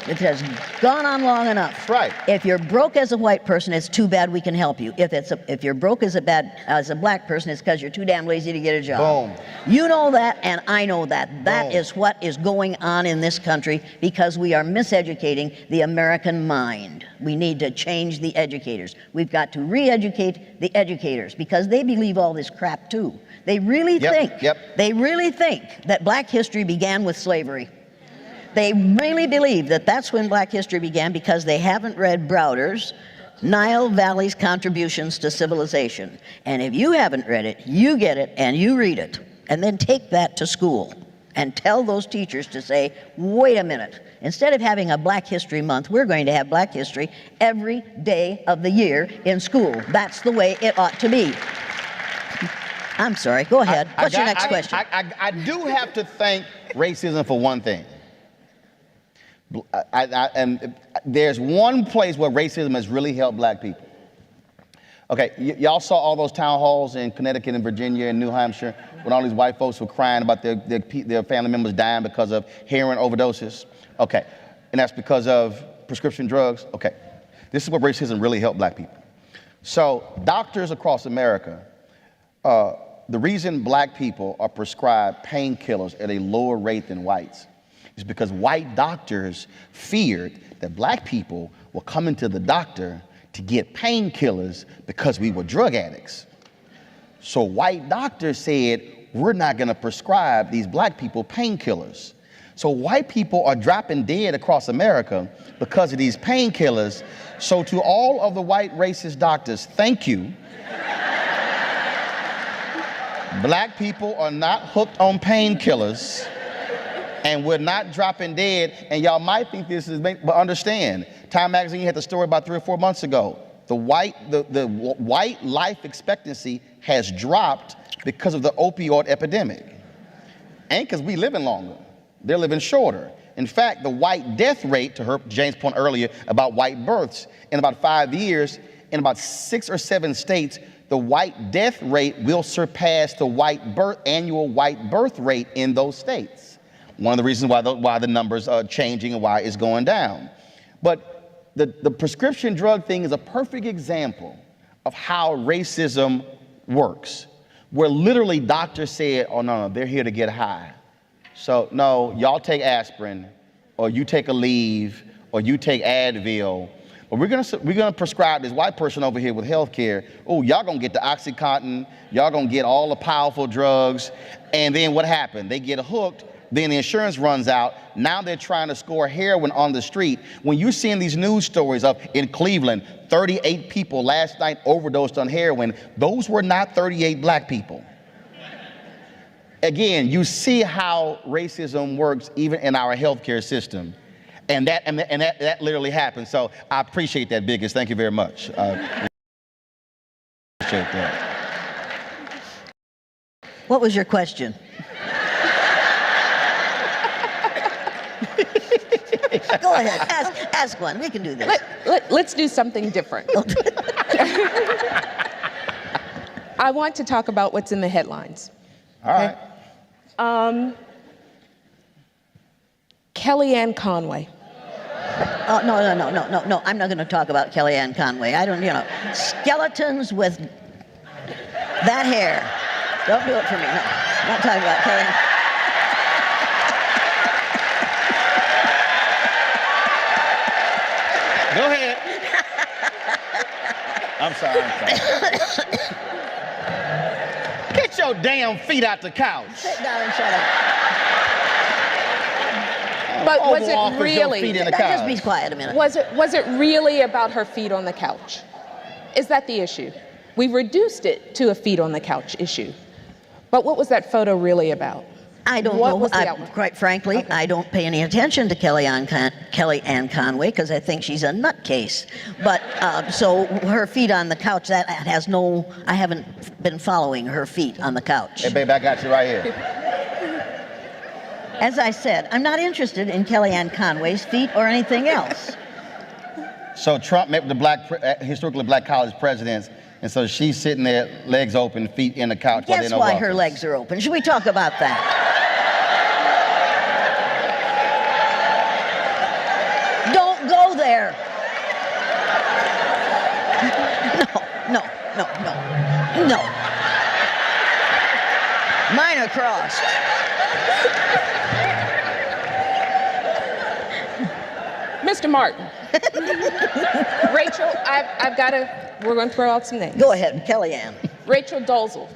It has gone on long enough. That's right. If you're broke as a white person, it's too bad we can help you. If you're broke as a black person, it's because you're too damn lazy to get a job. Boom. You know that, and I know that. That Boom. is what is going on in this country because we are miseducating the American mind. We need to change the educators. We've got to re-educate the educators because they believe all this crap too. They really they really think that black history began with slavery. They really believe that that's when black history began because they haven't read Browder's Nile Valley's Contributions to Civilization. And if you haven't read it, you get it and you read it. And then take that to school and tell those teachers to say, wait a minute, instead of having a Black History Month, we're going to have Black History every day of the year in school. That's the way it ought to be. I'm sorry, go ahead. What's your next question? I do have to thank racism for one thing. And there's one place where racism has really helped black people. Okay, y'all saw all those town halls in Connecticut and Virginia and New Hampshire when all these white folks were crying about their family members dying because of heroin overdoses. Okay, and that's because of prescription drugs. Okay, this is what racism really helped black people. So doctors across America, the reason black people are prescribed painkillers at a lower rate than whites is because white doctors feared that black people were coming to the doctor to get painkillers because we were drug addicts. So white doctors said, we're not gonna prescribe these black people painkillers. So white people are dropping dead across America because of these painkillers. So to all of the white racist doctors, thank you. Black people are not hooked on painkillers. And we're not dropping dead. And y'all might think this is, but understand, Time Magazine had the story about 3 or 4 months ago. The white life expectancy has dropped because of the opioid epidemic. Ain't because we living longer, they're living shorter. In fact, the white death rate, to Jane's point earlier about white births, in about 5 years, in about 6 or 7 states, the white death rate will surpass the annual white birth rate in those states. One of the reasons why the numbers are changing and why it's going down. But the prescription drug thing is a perfect example of how racism works, where literally doctors said, oh no, they're here to get high. So no, y'all take aspirin, or you take Aleve, or you take Advil, but we're gonna prescribe this white person over here with health care. Oh, y'all gonna get the Oxycontin, y'all gonna get all the powerful drugs, and then what happened? They get hooked. Then the insurance runs out. Now they're trying to score heroin on the street. When you're seeing these news stories of in Cleveland, 38 people last night overdosed on heroin, those were not 38 black people. Again, you see how racism works even in our healthcare system. And that literally happens. So I appreciate that, Biggest. Thank you very much. I appreciate that. What was your question? Go ahead, ask one. We can do this. Let's do something different. I want to talk about what's in the headlines. All right. Kellyanne Conway. Oh, no. I'm not going to talk about Kellyanne Conway. I don't, skeletons with that hair. Don't do it for me. No, I'm not talking about Kellyanne. Go ahead. I'm sorry. Get your damn feet out the couch. Sit down and shut up. But was it really? Just be quiet a minute. Was it really about her feet on the couch? Is that the issue? We reduced it to a feet on the couch issue. But what was that photo really about? I don't know. Quite frankly, okay. I don't pay any attention to Kellyanne Conway because I think she's a nutcase. But so her feet on the couch, that has no. I haven't been following her feet on the couch. Hey, babe, I got you right here. As I said, I'm not interested in Kellyanne Conway's feet or anything else. So Trump met with the historically black college presidents, and so she's sitting there, legs open, feet in the couch. Guess why her legs are open? Should we talk about that? No. Mine are crossed. Mr. Martin. Rachel, we're going to throw out some names. Go ahead, Kellyanne. Rachel Dolezal.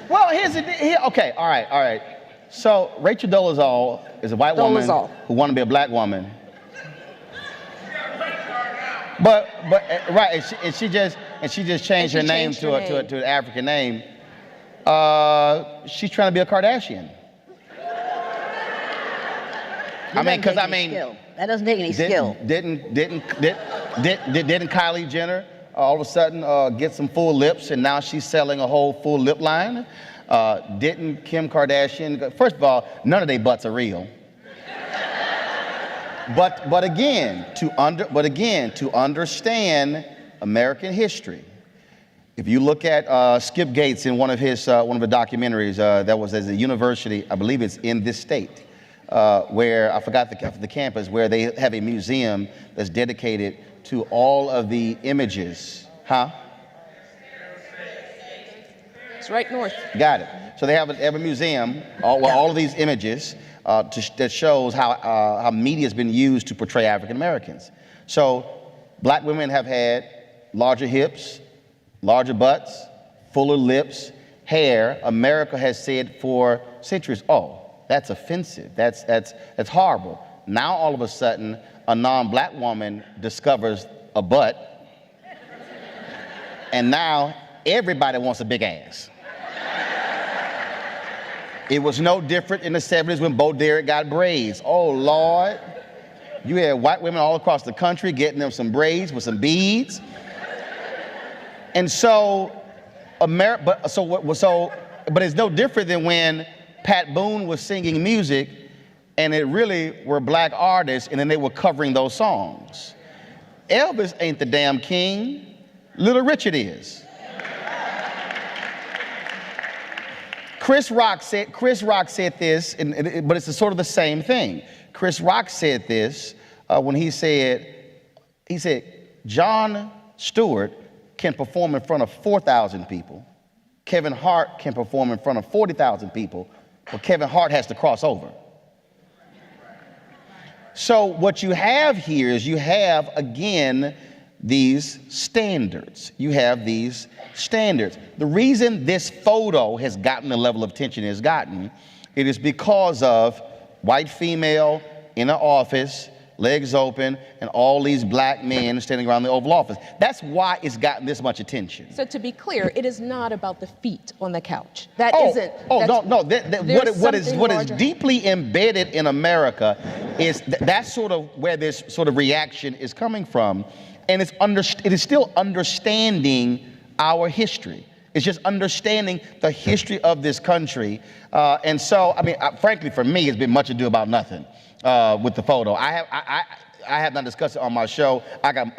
Well, okay, all right. So Rachel Dolezal is a white woman who wanted to be a black woman. But right, and she just changed her name to an African name. She's trying to be a Kardashian. That doesn't take any skill. Didn't Kylie Jenner all of a sudden get some full lips, and now she's selling a whole full lip line? Didn't Kim Kardashian? First of all, none of their butts are real. But again, to understand American history, if you look at Skip Gates in one of the documentaries that was at a university, I believe it's in this state, where I forgot the campus, where they have a museum that's dedicated to all of the images. It's right north. Got it. So they have a museum, all of these images that shows how media has been used to portray African Americans. So black women have had larger hips, larger butts, fuller lips, hair. America has said for centuries, oh, that's offensive, that's horrible. Now all of a sudden, a non-black woman discovers a butt, and now everybody wants a big ass. It was no different in the 70s when Bo Derek got braids. Oh, Lord. You had white women all across the country getting them some braids with some beads. And so, but it's no different than when Pat Boone was singing music and it really were black artists and then they were covering those songs. Elvis ain't the damn king. Little Richard is. Chris Rock said this, but it's sort of the same thing. Chris Rock said this when he said, Jon Stewart can perform in front of 4,000 people. Kevin Hart can perform in front of 40,000 people, but Kevin Hart has to cross over. So what you have here is again, these standards. You have these standards. The reason this photo has gotten the level of attention it has gotten, it is because of white female in an office, legs open, and all these black men standing around the Oval Office. That's why it's gotten this much attention. So to be clear, it is not about the feet on the couch. What is deeply embedded in America is that's sort of where this sort of reaction is coming from. And it is still understanding our history. It's just understanding the history of this country. And so, I mean, frankly, for me, it's been much ado about nothing with the photo. I have not discussed it on my show. I got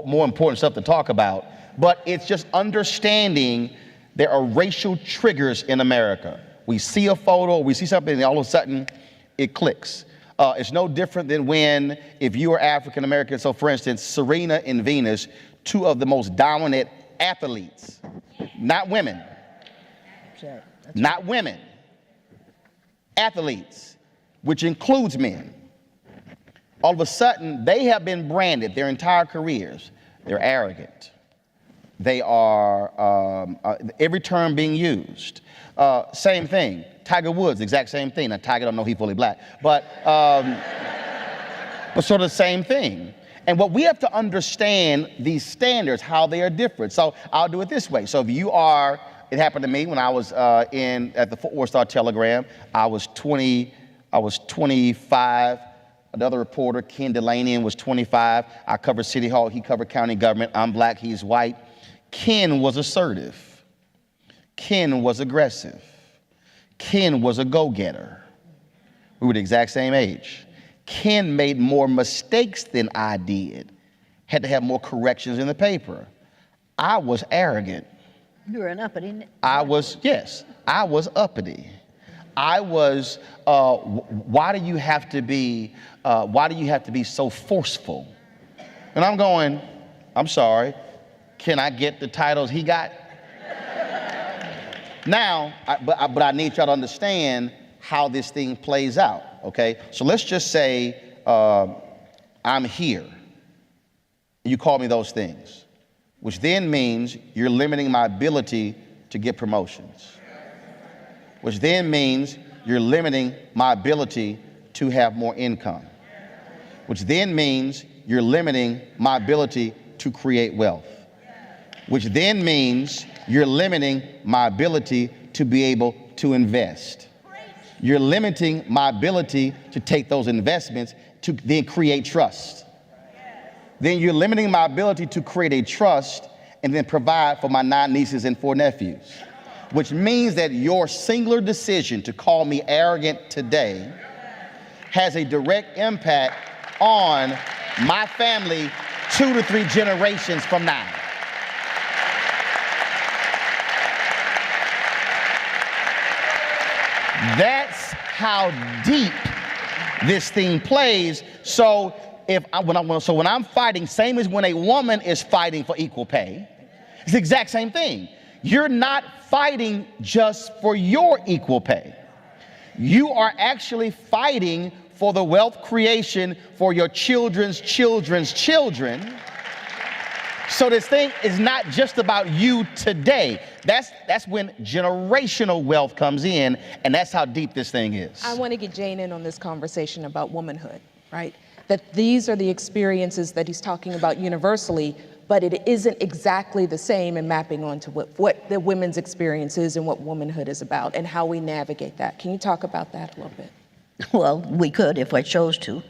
more important stuff to talk about. But it's just understanding there are racial triggers in America. We see a photo, we see something, and all of a sudden, it clicks. It's no different than when, if you are African American, so for instance, Serena and Venus, two of the most dominant athletes, not women, athletes, which includes men. All of a sudden, they have been branded their entire careers. They're arrogant. They are, every term being used. Same thing. Tiger Woods, exact same thing. Now, Tiger don't know he's fully black, but sort of the same thing. And what we have to understand, these standards, how they are different. So I'll do it this way. So if you are, it happened to me when I was at the Fort Worth Star-Telegram. I was 25. Another reporter, Ken Delanian, was 25. I covered City Hall. He covered county government. I'm black. He's white. Ken was assertive. Ken was aggressive. Ken was a go-getter. We were the exact same age. Ken made more mistakes than I did. Had to have more corrections in the paper. I was arrogant. You were an uppity. I was uppity. I was, why do you have to be so forceful? And I'm going, I'm sorry, can I get the titles he got? Now, but I need y'all to understand how this thing plays out, okay? So let's just say I'm here. You call me those things, which then means you're limiting my ability to get promotions, which then means you're limiting my ability to have more income, which then means you're limiting my ability to create wealth, which then means you're limiting my ability to be able to invest. You're limiting my ability to take those investments to then create trust. Then you're limiting my ability to create a trust and then provide for my 9 nieces and 4 nephews, which means that your singular decision to call me arrogant today has a direct impact on my family 2 to 3 generations from now. That's how deep this thing plays. So when I'm fighting, same as when a woman is fighting for equal pay, it's the exact same thing. You're not fighting just for your equal pay. You are actually fighting for the wealth creation for your children's children's children. So this thing is not just about you today. That's when generational wealth comes in, and that's how deep this thing is. I want to get Jane in on this conversation about womanhood, right? That these are the experiences that he's talking about universally, but it isn't exactly the same in mapping onto what the women's experience is and what womanhood is about and how we navigate that. Can you talk about that a little bit? Well, we could if I chose to.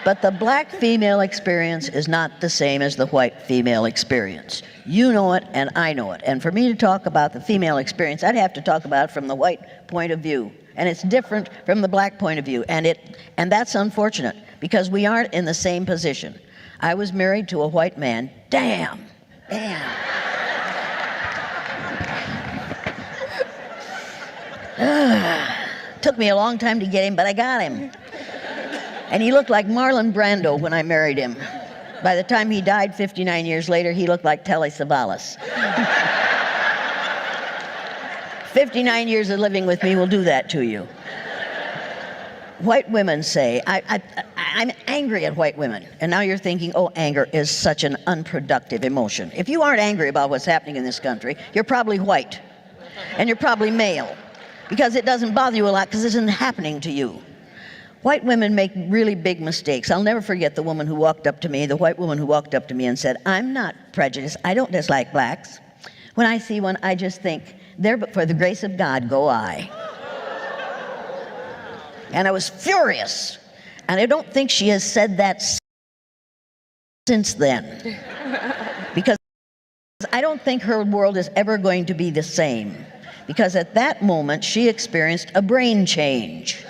But the black female experience is not the same as the white female experience. You know it, and I know it. And for me to talk about the female experience, I'd have to talk about it from the white point of view. And it's different from the black point of view. And that's unfortunate, because we aren't in the same position. I was married to a white man. Damn. Took me a long time to get him, but I got him. And he looked like Marlon Brando when I married him. By the time he died 59 years later, he looked like Telly Savalas. 59 years of living with me will do that to you. White women say, I'm angry at white women. And now you're thinking, oh, anger is such an unproductive emotion. If you aren't angry about what's happening in this country, you're probably white. And you're probably male. Because it doesn't bother you a lot because it isn't happening to you. White women make really big mistakes. I'll never forget the woman who walked up to me, the white woman who walked up to me and said, I'm not prejudiced. I don't dislike blacks. When I see one, I just think, there but for the grace of God go I. And I was furious. And I don't think she has said that since then. Because I don't think her world is ever going to be the same. Because at that moment, she experienced a brain change.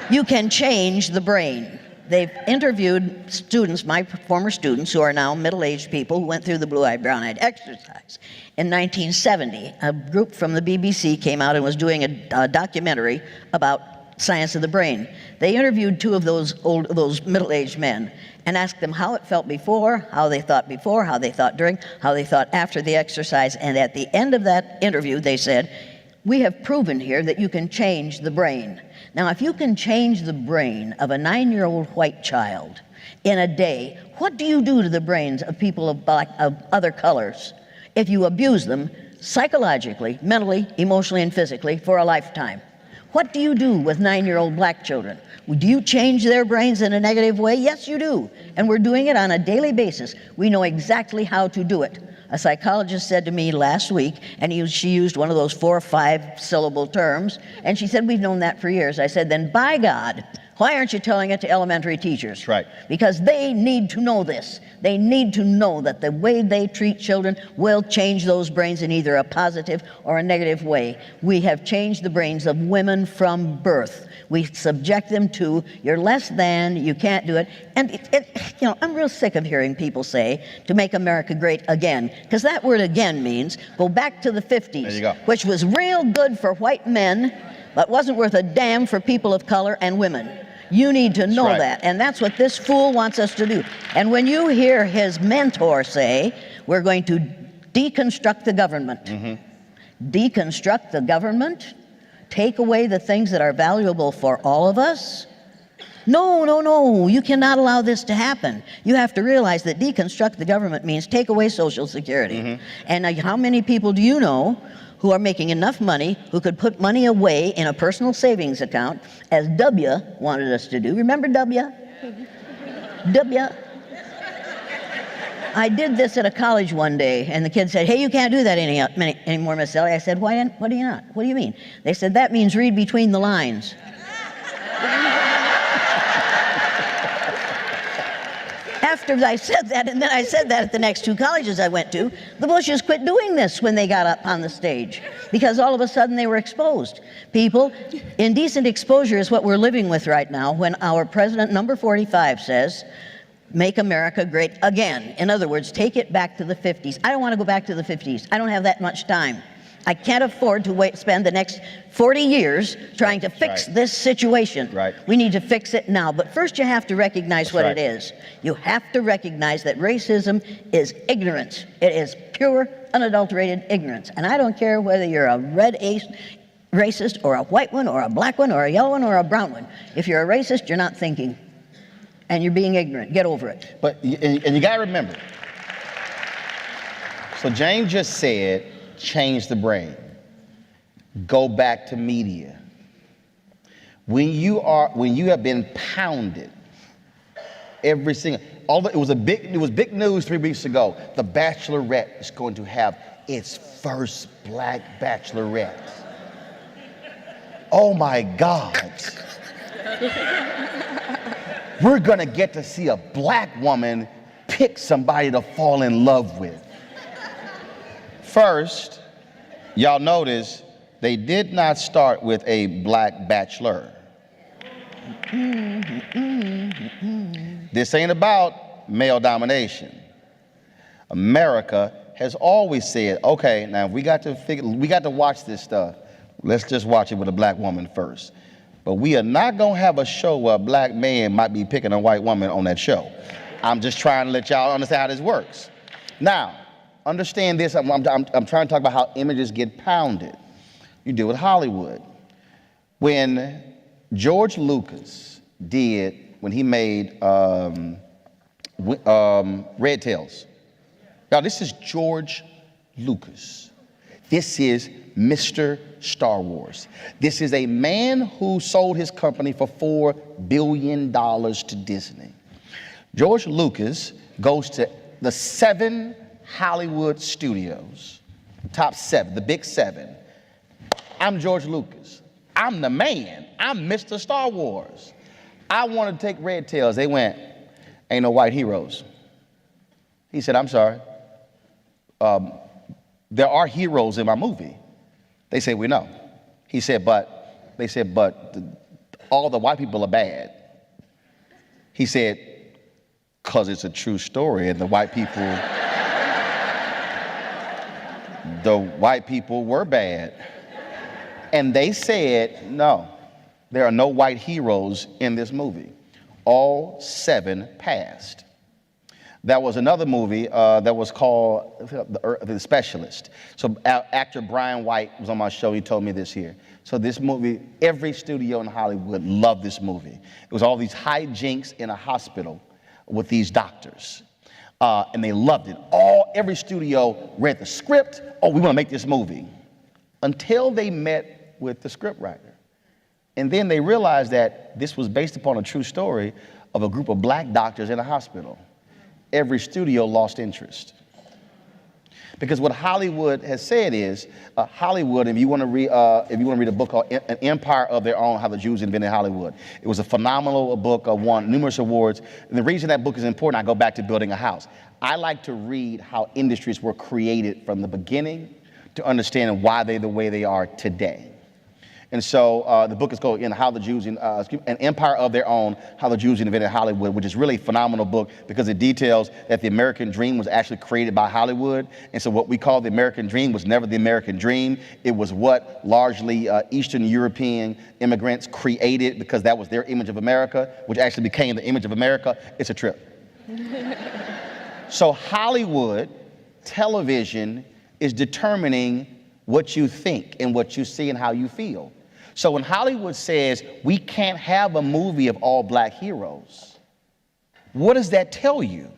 You can change the brain. They've interviewed students, my former students, who are now middle-aged people who went through the blue-eyed, brown-eyed exercise. In 1970, a group from the BBC came out and was doing a documentary about science of the brain. They interviewed 2 of those middle-aged men and asked them how it felt before, how they thought during, how they thought after the exercise. And at the end of that interview, they said, we have proven here that you can change the brain. Now, if you can change the brain of a 9-year-old white child in a day, what do you do to the brains of people of other colors if you abuse them psychologically, mentally, emotionally, and physically for a lifetime? What do you do with 9-year-old black children? Do you change their brains in a negative way? Yes, you do. And we're doing it on a daily basis. We know exactly how to do it. A psychologist said to me last week, and she used one of those 4 or 5 syllable terms, and she said, we've known that for years. I said, then by God, why aren't you telling it to elementary teachers? That's right. Because they need to know this. They need to know that the way they treat children will change those brains in either a positive or a negative way. We have changed the brains of women from birth. We subject them to, you're less than, you can't do it. And I'm real sick of hearing people say, to make America great again. Because that word again means, go back to the 50s. There you go. Which was real good for white men, but wasn't worth a damn for people of color and women. You need to know right. that. And that's what this fool wants us to do. And when you hear his mentor say, we're going to deconstruct the government, deconstruct the government, take away the things that are valuable for all of us. No, no, no, you cannot allow this to happen. You have to realize that deconstruct the government means take away Social Security. And how many people do you know who are making enough money, who could put money away in a personal savings account, as W wanted us to do? Remember W? W. I did this at a college one day, and the kid said, hey, you can't do that anymore, Miss Ellie. I said, why? What do you not? What do you mean? They said, that means read between the lines. After I said that, and then I said that at the next two colleges I went to, the Bushes quit doing this when they got up on the stage, because all of a sudden they were exposed. People, indecent exposure is what we're living with right now when our president, number 45, says, make America great again. In other words, take it back to the 50s. I don't want to go back to the 50s. I don't have that much time. I can't afford to spend the next 40 years trying to fix this situation. We need to fix it now. But first you have to recognize what it is. You have to recognize that racism is ignorance. It is pure, unadulterated ignorance. And I don't care whether you're a red racist or a white one or a black one or a yellow one or a brown one. If you're a racist, you're not thinking. And you're being ignorant. Get over it. But, and you got to remember, so Jane just said, change the brain. Go back to media. When you have been pounded every single, it was big news 3 weeks ago. The Bachelorette is going to have its first black bachelorette. Oh my God. We're gonna get to see a black woman pick somebody to fall in love with. First, y'all notice they did not start with a black bachelor. This ain't about male domination. America has always said, okay, now we got to watch this stuff. Let's just watch it with a black woman first. But we are not gonna have a show where a black man might be picking a white woman on that show. I'm just trying to let y'all understand how this works. Now, understand this, I'm trying to talk about how images get pounded. You deal with Hollywood. When George Lucas when he made Red Tails. Now this is George Lucas. This is Mr. Star Wars. This is a man who sold his company for $4 billion to Disney. George Lucas goes to the 7 Hollywood studios, top 7, the big 7. I'm George Lucas. I'm the man. I'm Mr. Star Wars. I want to take Red Tails. They went, ain't no white heroes. He said, I'm sorry. There are heroes in my movie. They said, we know. He said, but all the white people are bad. He said, because it's a true story and the white people were bad. And they said, no, there are no white heroes in this movie. All 7 passed. There was another movie that was called The Specialist. So actor Brian White was on my show. He told me this here. So this movie, every studio in Hollywood loved this movie. It was all these hijinks in a hospital with these doctors. And they loved it. Every studio read the script. Oh, we want to make this movie. Until they met with the scriptwriter. And then they realized that this was based upon a true story of a group of black doctors in a hospital. Every studio lost interest. Because what Hollywood has said is, Hollywood, if you want to read a book called An Empire of Their Own, How the Jews Invented Hollywood. It was a phenomenal book, won numerous awards. And the reason that book is important, I go back to building a house. I like to read how industries were created from the beginning to understand why they're the way they are today. And so the book is called How the Jews, An Empire of Their Own, How the Jews Invented Hollywood, which is really a phenomenal book because it details that the American dream was actually created by Hollywood. And so what we call the American dream was never the American dream. It was what largely Eastern European immigrants created because that was their image of America, which actually became the image of America. It's a trip. So Hollywood television is determining what you think and what you see and how you feel. So when Hollywood says we can't have a movie of all black heroes, what does that tell you?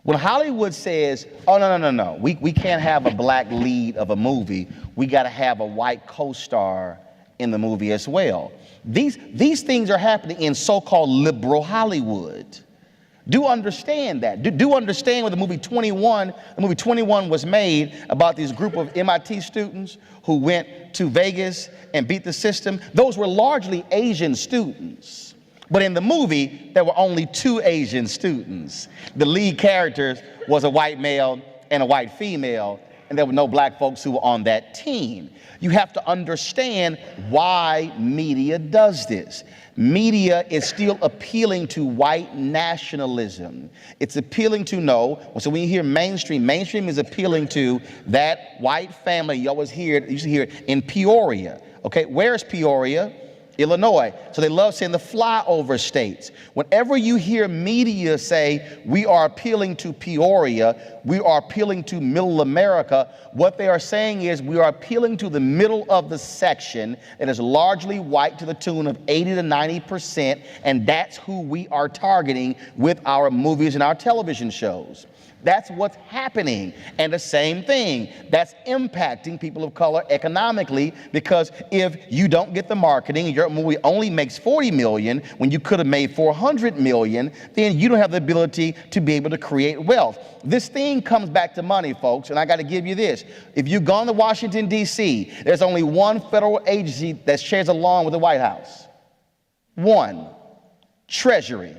When Hollywood says, oh, no, we can't have a black lead of a movie, we got to have a white co-star in the movie as well. These things are happening in so-called liberal Hollywood. Do understand that. Do understand when the movie 21 was made about this group of MIT students who went to Vegas and beat the system. Those were largely Asian students. But in the movie, there were only 2 Asian students. The lead characters was a white male and a white female, and there were no black folks who were on that team. You have to understand why media does this. Media is still appealing to white nationalism. It's appealing to so when you hear mainstream is appealing to that white family. You always hear it, you used to hear it in Peoria. Okay, where's Peoria? Illinois. So they love saying the flyover states. Whenever you hear media say we are appealing to Peoria, we are appealing to middle America, what they are saying is we are appealing to the middle of the section that is largely white to the tune of 80 to 90%, and that's who we are targeting with our movies and our television shows. That's what's happening. And the same thing, that's impacting people of color economically, because if you don't get the marketing, your movie only makes $40 million when you could have made $400 million, then you don't have the ability to be able to create wealth. This thing comes back to money, folks, and I got to give you this. If you've gone to Washington, D.C., there's only one federal agency that shares a lawn with the White House. One, Treasury.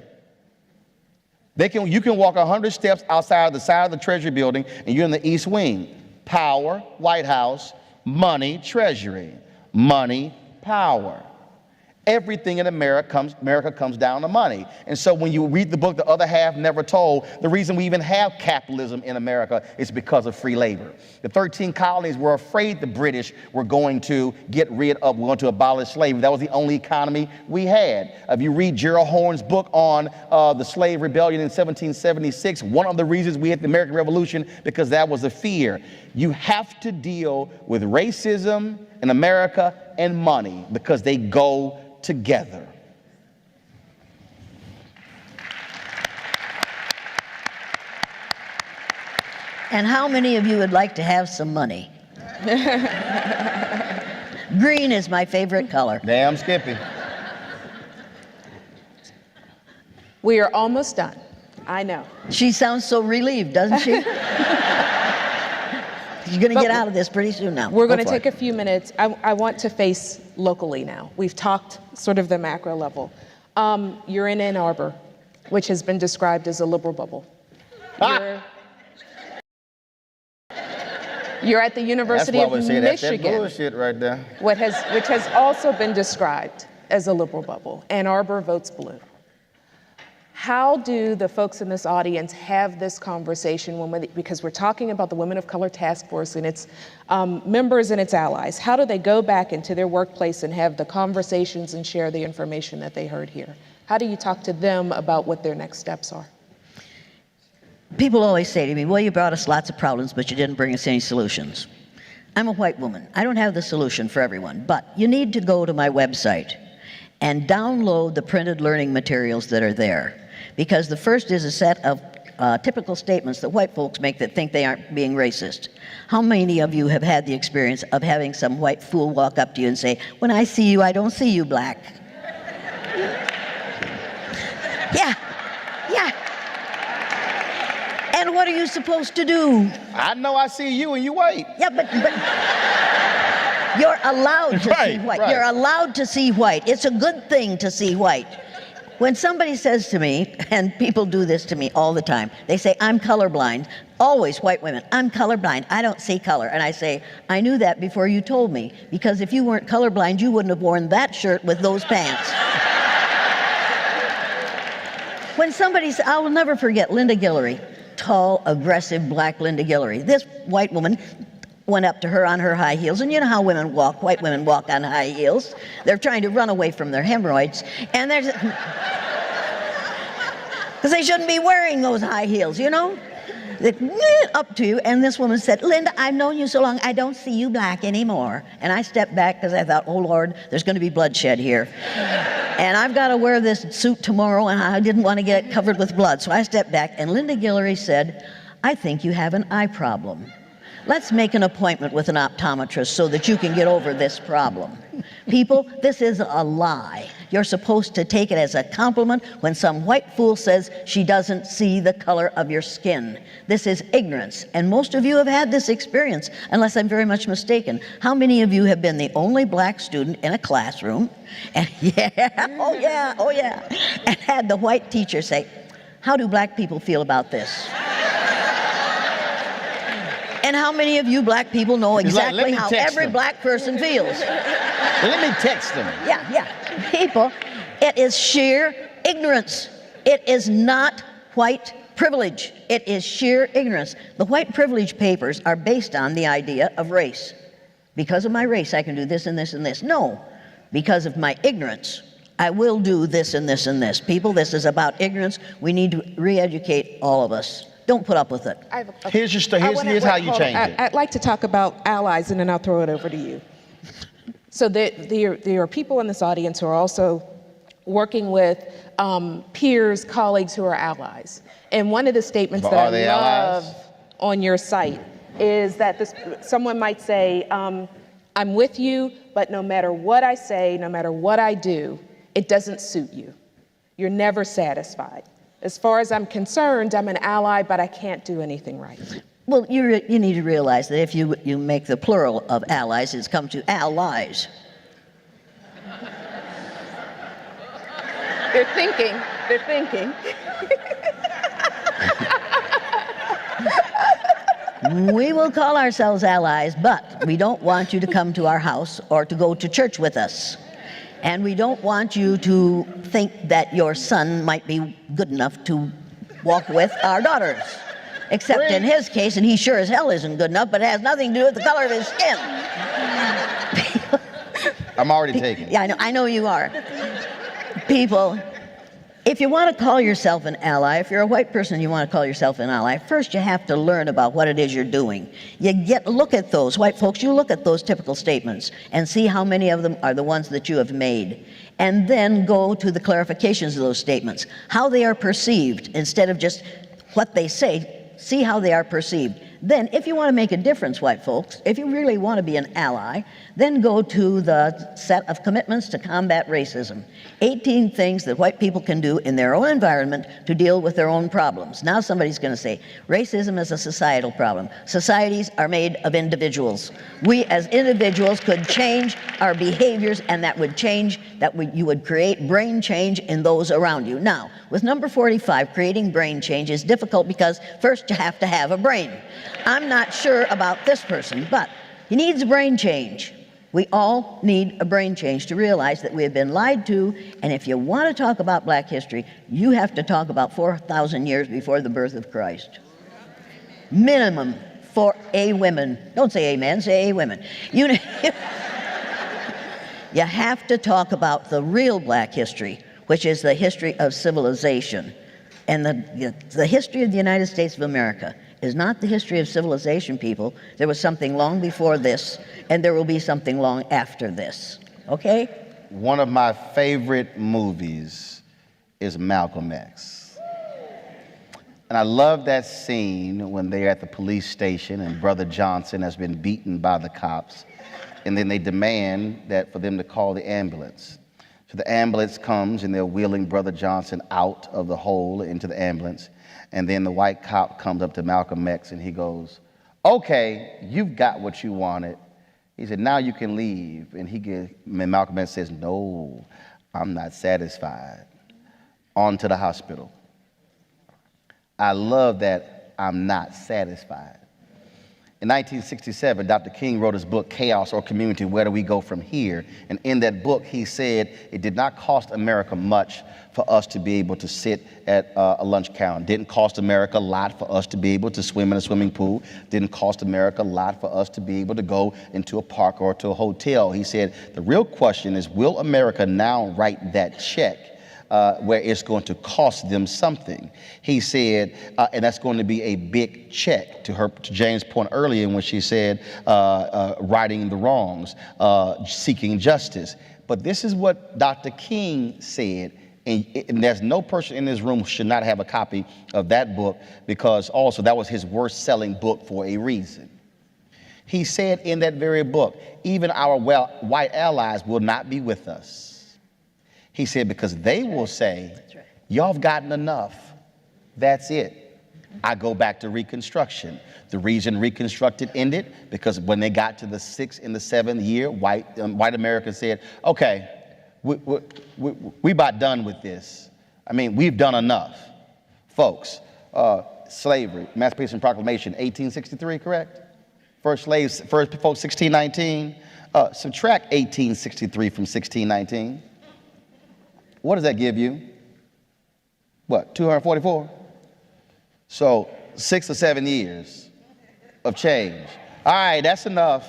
You can walk 100 steps outside of the side of the Treasury building and you're in the East Wing. Power, White House, money, Treasury. Money, power. Everything in America comes down to money. And so when you read the book, The Other Half Never Told, the reason we even have capitalism in America is because of free labor. The 13 colonies were afraid the British were going to abolish slavery. That was the only economy we had. If you read Gerald Horne's book on the slave rebellion in 1776, one of the reasons we had the American Revolution, because that was a fear. You have to deal with racism in America and money because they go together. And how many of you would like to have some money? Green is my favorite color. Damn Skippy. We are almost done. I know. She sounds so relieved, doesn't she? You're going to get out of this pretty soon now. We're going to take a few minutes. I want to face locally now. We've talked sort of the macro level. You're in Ann Arbor, which has been described as a liberal bubble. You're at the University of Michigan. That's that bullshit right there. Which has also been described as a liberal bubble. Ann Arbor votes blue. How do the folks in this audience have this conversation because we're talking about the Women of Color Task Force and its members and its allies? How do they go back into their workplace and have the conversations and share the information that they heard here? How do you talk to them about what their next steps are? People always say to me, well, you brought us lots of problems, but you didn't bring us any solutions. I'm a white woman. I don't have the solution for everyone, but you need to go to my website and download the printed learning materials that are there. Because the first is a set of typical statements that white folks make that think they aren't being racist. How many of you have had the experience of having some white fool walk up to you and say, when I see you, I don't see you black? Yeah. And what are you supposed to do? I know I see you and you white. Yeah, but you're allowed to see white. Right. You're allowed to see white. It's a good thing to see white. When somebody says to me, and people do this to me all the time, they say, I'm colorblind. Always white women, I'm colorblind. I don't see color. And I say, I knew that before you told me, because if you weren't colorblind, you wouldn't have worn that shirt with those pants. When somebody says, I will never forget Linda Guillory, tall, aggressive black Linda Guillory. This white woman went up to her on her high heels, and you know how women walk, white women walk on high heels. They're trying to run away from their hemorrhoids, and there's, because they shouldn't be wearing those high heels, you know? They up to you, and this woman said, Linda, I've known you so long, I don't see you black anymore. And I stepped back because I thought, oh Lord, there's going to be bloodshed here. And I've got to wear this suit tomorrow, and I didn't want to get it covered with blood. So I stepped back, and Linda Guillory said, I think you have an eye problem. Let's make an appointment with an optometrist so that you can get over this problem. People, this is a lie. You're supposed to take it as a compliment when some white fool says she doesn't see the color of your skin. This is ignorance, and most of you have had this experience, unless I'm very much mistaken. How many of you have been the only black student in a classroom, and oh yeah, and had the white teacher say, how do black people feel about this? And how many of you black people know exactly how every black person feels? Let me text them. Yeah. People, it is sheer ignorance. It is not white privilege. It is sheer ignorance. The white privilege papers are based on the idea of race. Because of my race, I can do this and this and this. No, because of my ignorance, I will do this and this and this. People, this is about ignorance. We need to re-educate all of us. Don't put up with it. Here's how you change it. I'd like to talk about allies, and then I'll throw it over to you. So there are people in this audience who are also working with peers, colleagues who are allies. And one of the statements that I love on your site is that someone might say, I'm with you, but no matter what I say, no matter what I do, it doesn't suit you. You're never satisfied. As far as I'm concerned, I'm an ally, but I can't do anything right. Well, you need to realize that if you make the plural of allies, it's come to allies. They're thinking. We will call ourselves allies, but we don't want you to come to our house or to go to church with us. And we don't want you to think that your son might be good enough to walk with our daughters. Except in his case, and he sure as hell isn't good enough, but it has nothing to do with the color of his skin. I'm already taken. Yeah, I know you are. People, if you want to call yourself an ally, if you're a white person and you want to call yourself an ally, first you have to learn about what it is you're doing. Look at those, white folks, you look at those typical statements and see how many of them are the ones that you have made. And then go to the clarifications of those statements, how they are perceived instead of just what they say, see how they are perceived. Then, if you want to make a difference, white folks, if you really want to be an ally, then go to the set of commitments to combat racism. 18 things that white people can do in their own environment to deal with their own problems. Now somebody's going to say, racism is a societal problem. Societies are made of individuals. We as individuals could change our behaviors, and that would change, you would create brain change in those around you. Now, with number 45, creating brain change is difficult because first you have to have a brain. I'm not sure about this person, but he needs a brain change. We all need a brain change to realize that we have been lied to, and if you want to talk about black history, you have to talk about 4,000 years before the birth of Christ. Minimum for a women. Don't say amen, say a women. You have to talk about the real black history, which is the history of civilization. And the history of the United States of America is not the history of civilization, people. There was something long before this, and there will be something long after this, okay? One of my favorite movies is Malcolm X. And I love that scene when they're at the police station and Brother Johnson has been beaten by the cops, and then they demand that for them to call the ambulance. So the ambulance comes, and they're wheeling Brother Johnson out of the hole into the ambulance. And then the white cop comes up to Malcolm X and he goes, okay, you've got what you wanted. He said, now you can leave. And Malcolm X says, no, I'm not satisfied. onto the hospital. I love that I'm not satisfied. In 1967, Dr. King wrote his book, Chaos or Community, Where Do We Go From Here? And in that book, he said it did not cost America much for us to be able to sit at a lunch counter. Didn't cost America a lot for us to be able to swim in a swimming pool. Didn't cost America a lot for us to be able to go into a park or to a hotel. He said, the real question is, will America now write that check where it's going to cost them something? He said, and that's going to be a big check, to Jane's point earlier when she said righting the wrongs, seeking justice. But this is what Dr. King said, and there's no person in this room who should not have a copy of that book, because also that was his worst selling book for a reason. He said in that very book, even our white allies will not be with us. He said, because they will say, y'all have gotten enough. That's it. I go back to Reconstruction. The reason Reconstruction ended, because when they got to the 6th and the 7th year, white Americans said, okay, we about done with this. I mean, we've done enough. Folks, slavery, Emancipation Proclamation, 1863, correct? First folks, 1619. Subtract 1863 from 1619. What does that give you? What, 244? So 6 or 7 years of change. All right, that's enough.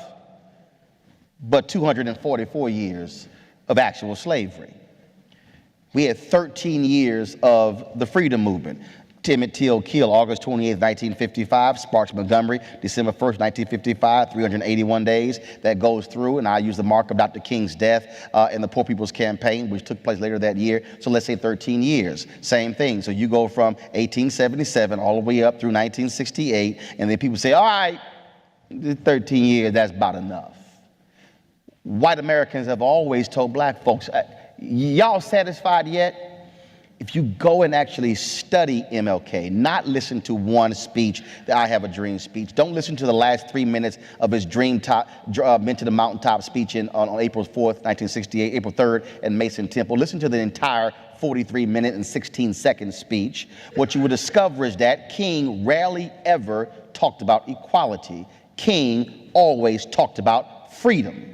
But 244 years of actual slavery. We had 13 years of the freedom movement. Emmett Till killed August 28, 1955, Sparks Montgomery, December 1st, 1955, 381 days. That goes through, and I use the mark of Dr. King's death in the Poor People's Campaign, which took place later that year. So let's say 13 years. Same thing. So you go from 1877 all the way up through 1968, and then people say, all right, 13 years, that's about enough. White Americans have always told black folks, y'all satisfied yet? If you go and actually study MLK, not listen to one speech, the I Have a Dream speech. Don't listen to the last 3 minutes of his Men to the Mountaintop speech on April 4th, 1968, April 3rd at Mason Temple. Listen to the entire 43-minute and 16-second speech. What you will discover is that King rarely ever talked about equality. King always talked about freedom.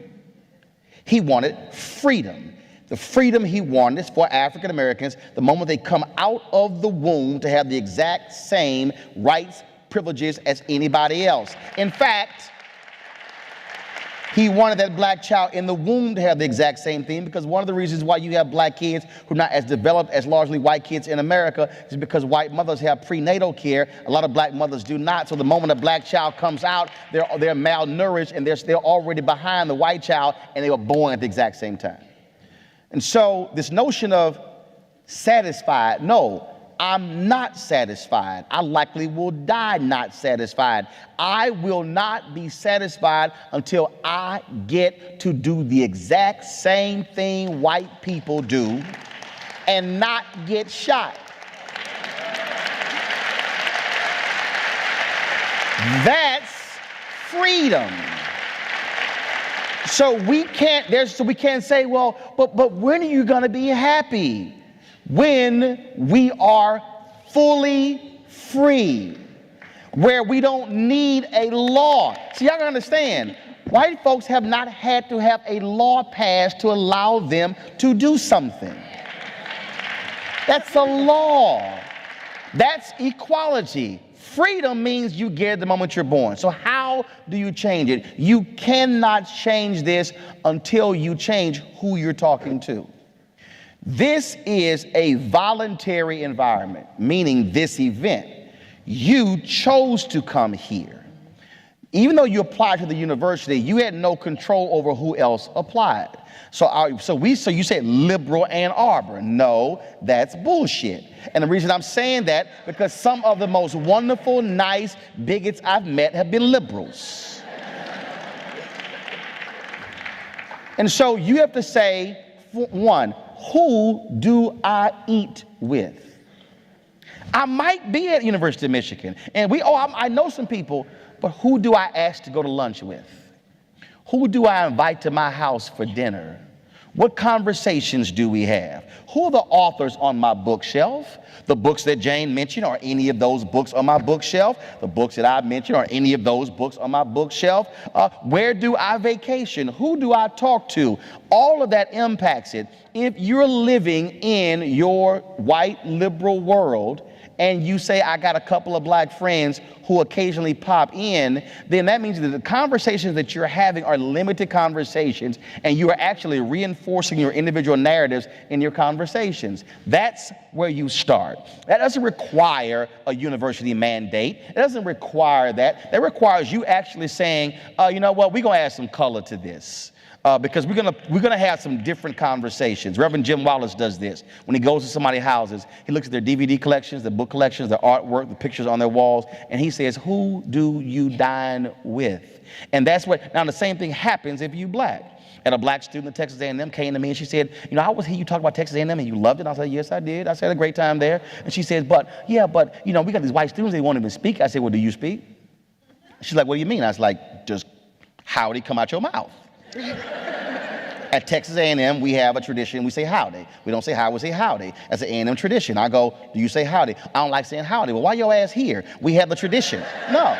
He wanted freedom. The freedom he wanted is for African Americans, the moment they come out of the womb, to have the exact same rights, privileges as anybody else. In fact, he wanted that black child in the womb to have the exact same thing, because one of the reasons why you have black kids who are not as developed as largely white kids in America is because white mothers have prenatal care. A lot of black mothers do not. So the moment a black child comes out, they're malnourished, and they're already behind the white child, and they were born at the exact same time. And so this notion of satisfied, no, I'm not satisfied. I likely will die not satisfied. I will not be satisfied until I get to do the exact same thing white people do and not get shot. That's freedom. So we can't say, well, but when are you going to be happy? When we are fully free, where we don't need a law. See, y'all gotta understand, white folks have not had to have a law passed to allow them to do something. That's a law. That's equality. Freedom means you get it the moment you're born. So how do you change it? You cannot change this until you change who you're talking to. This is a voluntary environment, meaning this event. You chose to come here. Even though you applied to the university, you had no control over who else applied. So you said liberal Ann Arbor. No, that's bullshit. And the reason I'm saying that, because some of the most wonderful, nice bigots I've met have been liberals. And so you have to say, one, who do I eat with? I might be at University of Michigan, and I know some people, but who do I ask to go to lunch with? Who do I invite to my house for dinner? What conversations do we have? Who are the authors on my bookshelf? The books that Jane mentioned, are any of those books on my bookshelf? The books that I mentioned, are any of those books on my bookshelf? Where do I vacation? Who do I talk to? All of that impacts it. If you're living in your white liberal world and you say, I got a couple of black friends who occasionally pop in, then that means that the conversations that you're having are limited conversations, and you are actually reinforcing your individual narratives in your conversations. That's where you start. That doesn't require a university mandate. It doesn't require that. That requires you actually saying, you know what, we're going to add some color to this. Because we're gonna have some different conversations. Reverend Jim Wallace does this. When he goes to somebody's houses, he looks at their DVD collections, their book collections, their artwork, the pictures on their walls, and he says, who do you dine with? And that's what, now the same thing happens if you black. And a black student at Texas A&M came to me and she said, you know, I was here, you talked about Texas A&M and you loved it. I said, yes, I did. I said, I had a great time there. And she says, but, you know, we got these white students, they won't even speak. I said, well, do you speak? She's like, what do you mean? I was like, just howdy come out your mouth. At Texas A&M, we have a tradition, we say howdy. We don't say hi, we say howdy. That's an A&M tradition. I go, do you say howdy? I don't like saying howdy. Well, why your ass here? We have the tradition. No.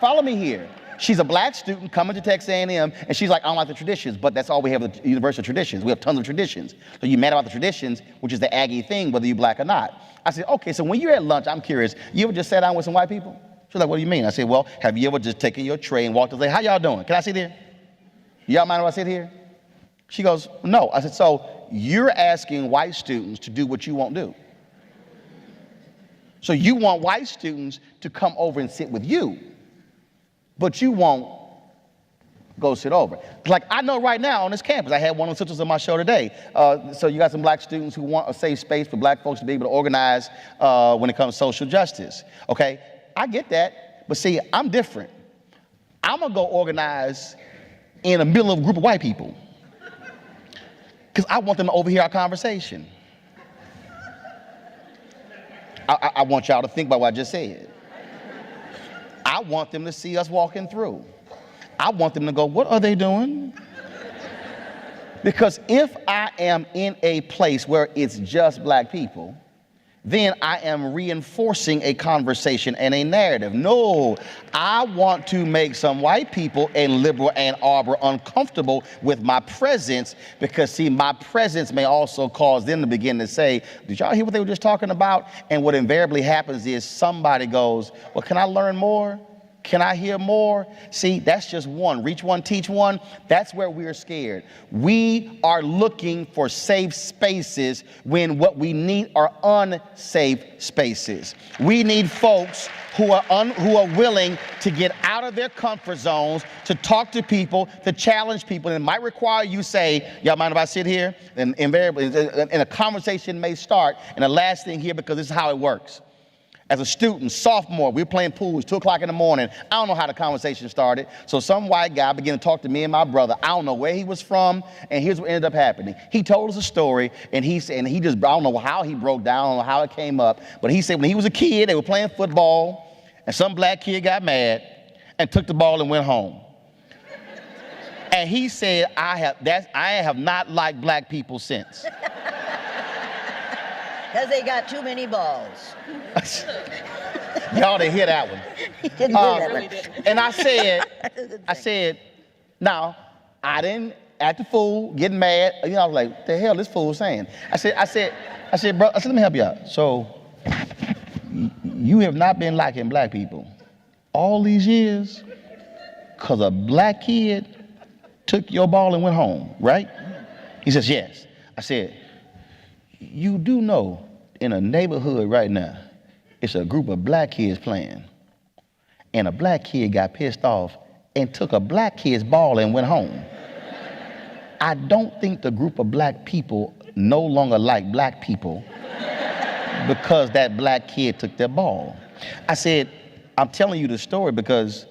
Follow me here. She's a black student coming to Texas A&M, and she's like, I don't like the traditions, but that's all we have, the universal traditions. We have tons of traditions. So you're mad about the traditions, which is the Aggie thing, whether you're black or not. I said, okay, so when you're at lunch, I'm curious, you ever just sat down with some white people? She's like, what do you mean? I said, well, have you ever just taken your tray and walked and say, how y'all doing? Can I sit here? Y'all mind if I sit here? She goes, no. I said, so you're asking white students to do what you won't do. So you want white students to come over and sit with you, but you won't go sit over. Like I know right now on this campus, I had one of the sisters on my show today. So you got some black students who want a safe space for black folks to be able to organize when it comes to social justice, okay? I get that, but see, I'm different. I'm gonna go organize in the middle of a group of white people because I want them to overhear our conversation. I want y'all to think about what I just said. I want them to see us walking through. I want them to go, what are they doing? Because if I am in a place where it's just black people, then I am reinforcing a conversation and a narrative. No, I want to make some white people in liberal Ann Arbor uncomfortable with my presence because, see, my presence may also cause them to begin to say, did y'all hear what they were just talking about? And what invariably happens is somebody goes, well, can I learn more? Can I hear more? See, that's just one. Reach one, teach one. That's where we're scared. We are looking for safe spaces when what we need are unsafe spaces. We need folks who are willing to get out of their comfort zones, to talk to people, to challenge people. And it might require you say, y'all mind if I sit here? And invariably, and a conversation may start. And the last thing here, because this is how it works. As a student, sophomore, we were playing pool, it was 2 o'clock in the morning. I don't know how the conversation started. So some white guy began to talk to me and my brother. I don't know where he was from, and here's what ended up happening. He told us a story, and he said, I don't know how he broke down, I don't know how it came up, but he said when he was a kid, they were playing football, and some black kid got mad and took the ball and went home. And he said, I have not liked black people since. Because they got too many balls. Y'all didn't hear that one. He didn't hear that one. And I said, now, I didn't act a fool, getting mad. You know, I was like, what the hell this fool saying? I said, bro, let me help you out. So, you have not been liking black people all these years because a black kid took your ball and went home, right? He says, yes. I said, you do know in a neighborhood right now, it's a group of black kids playing, and a black kid got pissed off and took a black kid's ball and went home. I don't think the group of black people no longer like black people because that black kid took their ball. I said, I'm telling you the story because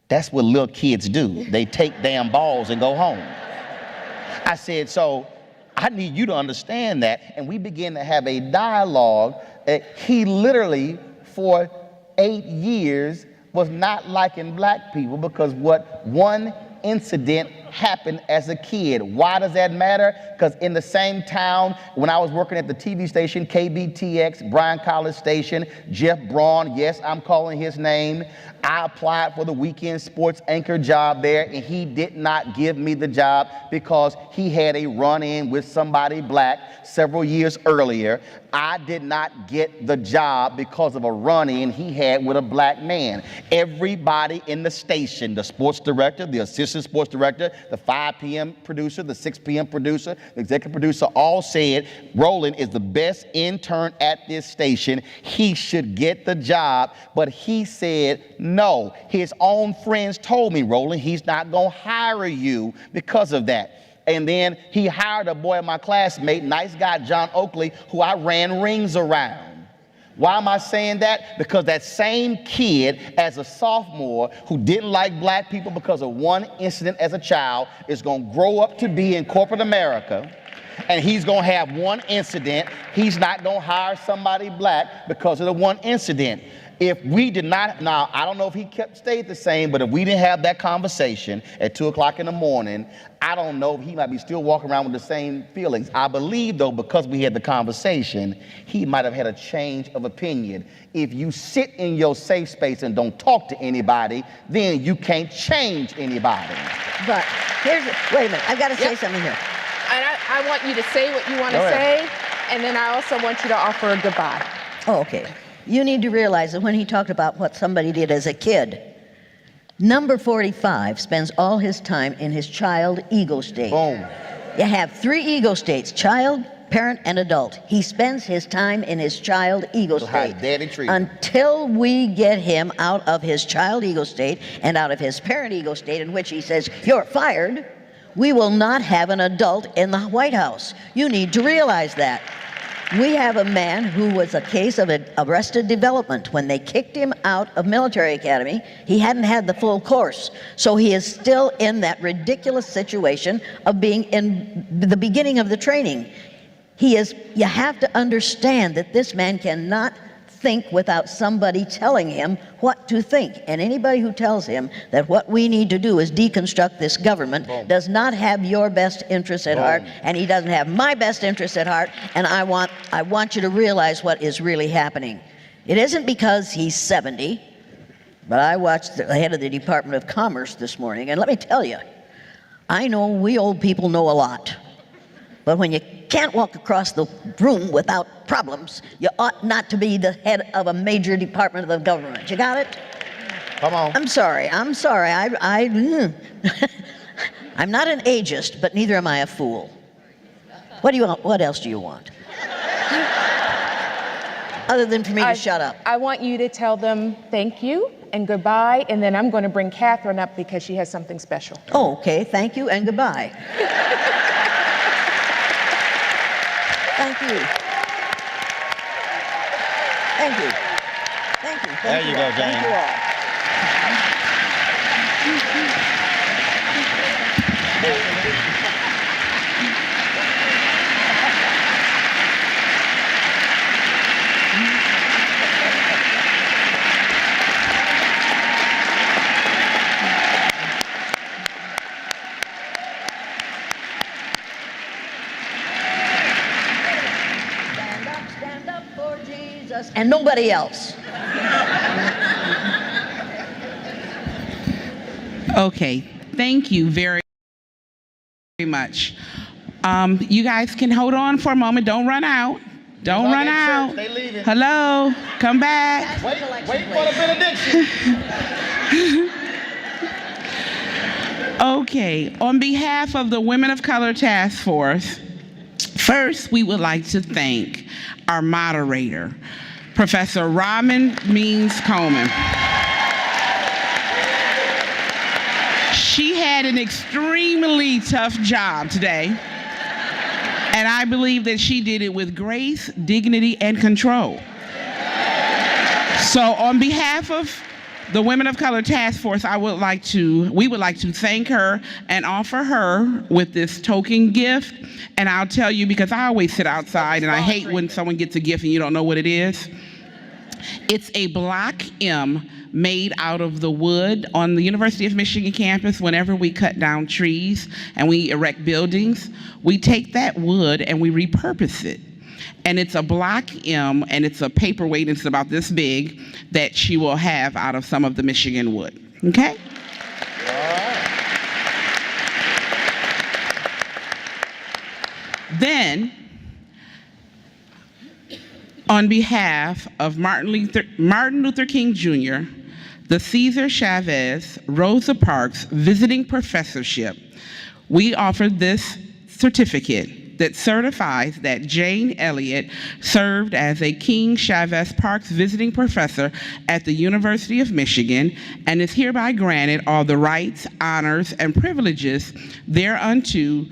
that's what little kids do. They take damn balls and go home. I said, so I need you to understand that. And we began to have a dialogue. He literally, for 8 years, was not liking black people because what one incident happened as a kid. Why does that matter? Because in the same town, when I was working at the TV station, KBTX, Bryan College Station, Jeff Braun, yes, I'm calling his name, I applied for the weekend sports anchor job there, and he did not give me the job because he had a run-in with somebody black several years earlier. I did not get the job because of a run-in he had with a black man. Everybody in the station, the sports director, the assistant sports director, the 5 p.m. producer, the 6 p.m. producer, the executive producer, all said, Roland is the best intern at this station. He should get the job. But he said no. His own friends told me, Roland, he's not going to hire you because of that. And then he hired a boy, my classmate, nice guy, John Oakley, who I ran rings around. Why am I saying that? Because that same kid, as a sophomore, who didn't like black people because of one incident as a child, is going to grow up to be in corporate America, and he's going to have one incident. He's not going to hire somebody black because of the one incident. If we did not, now, I don't know if he stayed the same, but if we didn't have that conversation at 2 o'clock in the morning, I don't know if he might be still walking around with the same feelings. I believe, though, because we had the conversation, he might have had a change of opinion. If you sit in your safe space and don't talk to anybody, then you can't change anybody. But wait a minute, I've got to say something here. And I want you to say what you want to say, and then I also want you to offer a goodbye. Oh, okay. You need to realize that when he talked about what somebody did as a kid, number 45 spends all his time in his child ego state. Boom. You have 3 ego states, child, parent, and adult. He spends his time in his child ego So how's state. daddy treat him? Until we get him out of his child ego state and out of his parent ego state, in which he says, you're fired, we will not have an adult in the White House. You need to realize that. We have a man who was a case of arrested development. When they kicked him out of military academy, he hadn't had the full course. So he is still in that ridiculous situation of being in the beginning of the training. You have to understand that this man cannot think without somebody telling him what to think. And anybody who tells him that what we need to do is deconstruct this government does not have your best interests at heart, and he doesn't have my best interests at heart, and I want you to realize what is really happening. It isn't because he's 70, but I watched the head of the Department of Commerce this morning, and let me tell you, I know we old people know a lot. But when you can't walk across the room without problems, you ought not to be the head of a major department of the government. You got it? Come on. I'm sorry. I'm not an ageist, but neither am I a fool. What do you want? What else do you want? Other than for me to shut up. I want you to tell them thank you and goodbye, and then I'm going to bring Catherine up because she has something special. Oh, okay. Thank you and goodbye. Thank you. Thank you. Thank you. There you go, Jane. Thank you all. Stand up for Jesus and nobody else. Okay, thank you very much. You guys can hold on for a moment. Don't run out. Don't run out. They leaving. Hello, come back. Wait for the benediction. Okay, on behalf of the Women of Color Task Force, first we would like to thank our moderator, Professor Robin Means Coleman. She had an extremely tough job today, and I believe that she did it with grace, dignity, and control. So on behalf of the Women of Color Task Force, we would like to thank her and offer her with this token gift. And I'll tell you, because I always sit outside and I hate when someone gets a gift and you don't know what it is. It's a block M made out of the wood on the University of Michigan campus. Whenever we cut down trees and we erect buildings, we take that wood and we repurpose it. And it's a block M, and it's a paperweight, and it's about this big, that she will have out of some of the Michigan wood, okay? Then, on behalf of Martin Luther King Jr., the Cesar Chavez Rosa Parks Visiting Professorship, we offer this certificate that certifies that Jane Elliott served as a King Chavez Parks Visiting Professor at the University of Michigan and is hereby granted all the rights, honors, and privileges thereunto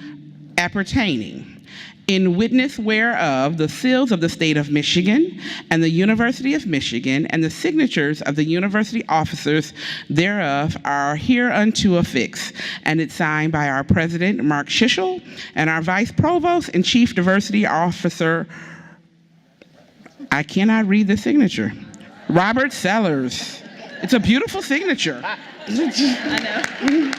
appertaining. In witness whereof, the seals of the state of Michigan and the University of Michigan and the signatures of the university officers thereof are hereunto affixed. And it's signed by our president, Mark Shishel, and our vice provost and chief diversity officer, I cannot read the signature, Robert Sellers. It's a beautiful signature. I know.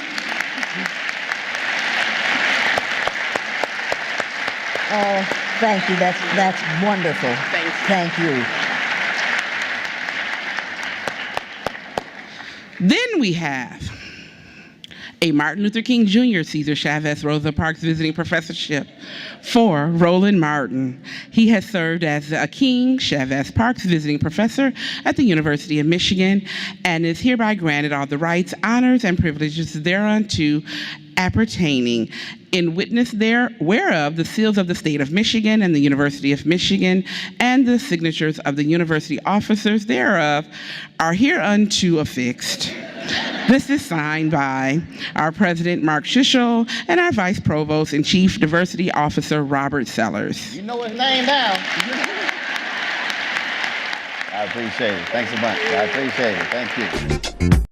Oh, thank you. That's wonderful. Thank you. Then we have a Martin Luther King Jr. Cesar Chavez Rosa Parks Visiting Professorship for Roland Martin. He has served as a King Chavez Parks Visiting Professor at the University of Michigan and is hereby granted all the rights, honors, and privileges thereunto appertaining. In witness there whereof, the seals of the state of Michigan and the University of Michigan and the signatures of the university officers thereof are hereunto affixed. This is signed by our president, Mark Shishel, and our vice provost and chief diversity officer, Robert Sellers. You know his name now. I appreciate it. Thanks so much. I appreciate it. Thank you.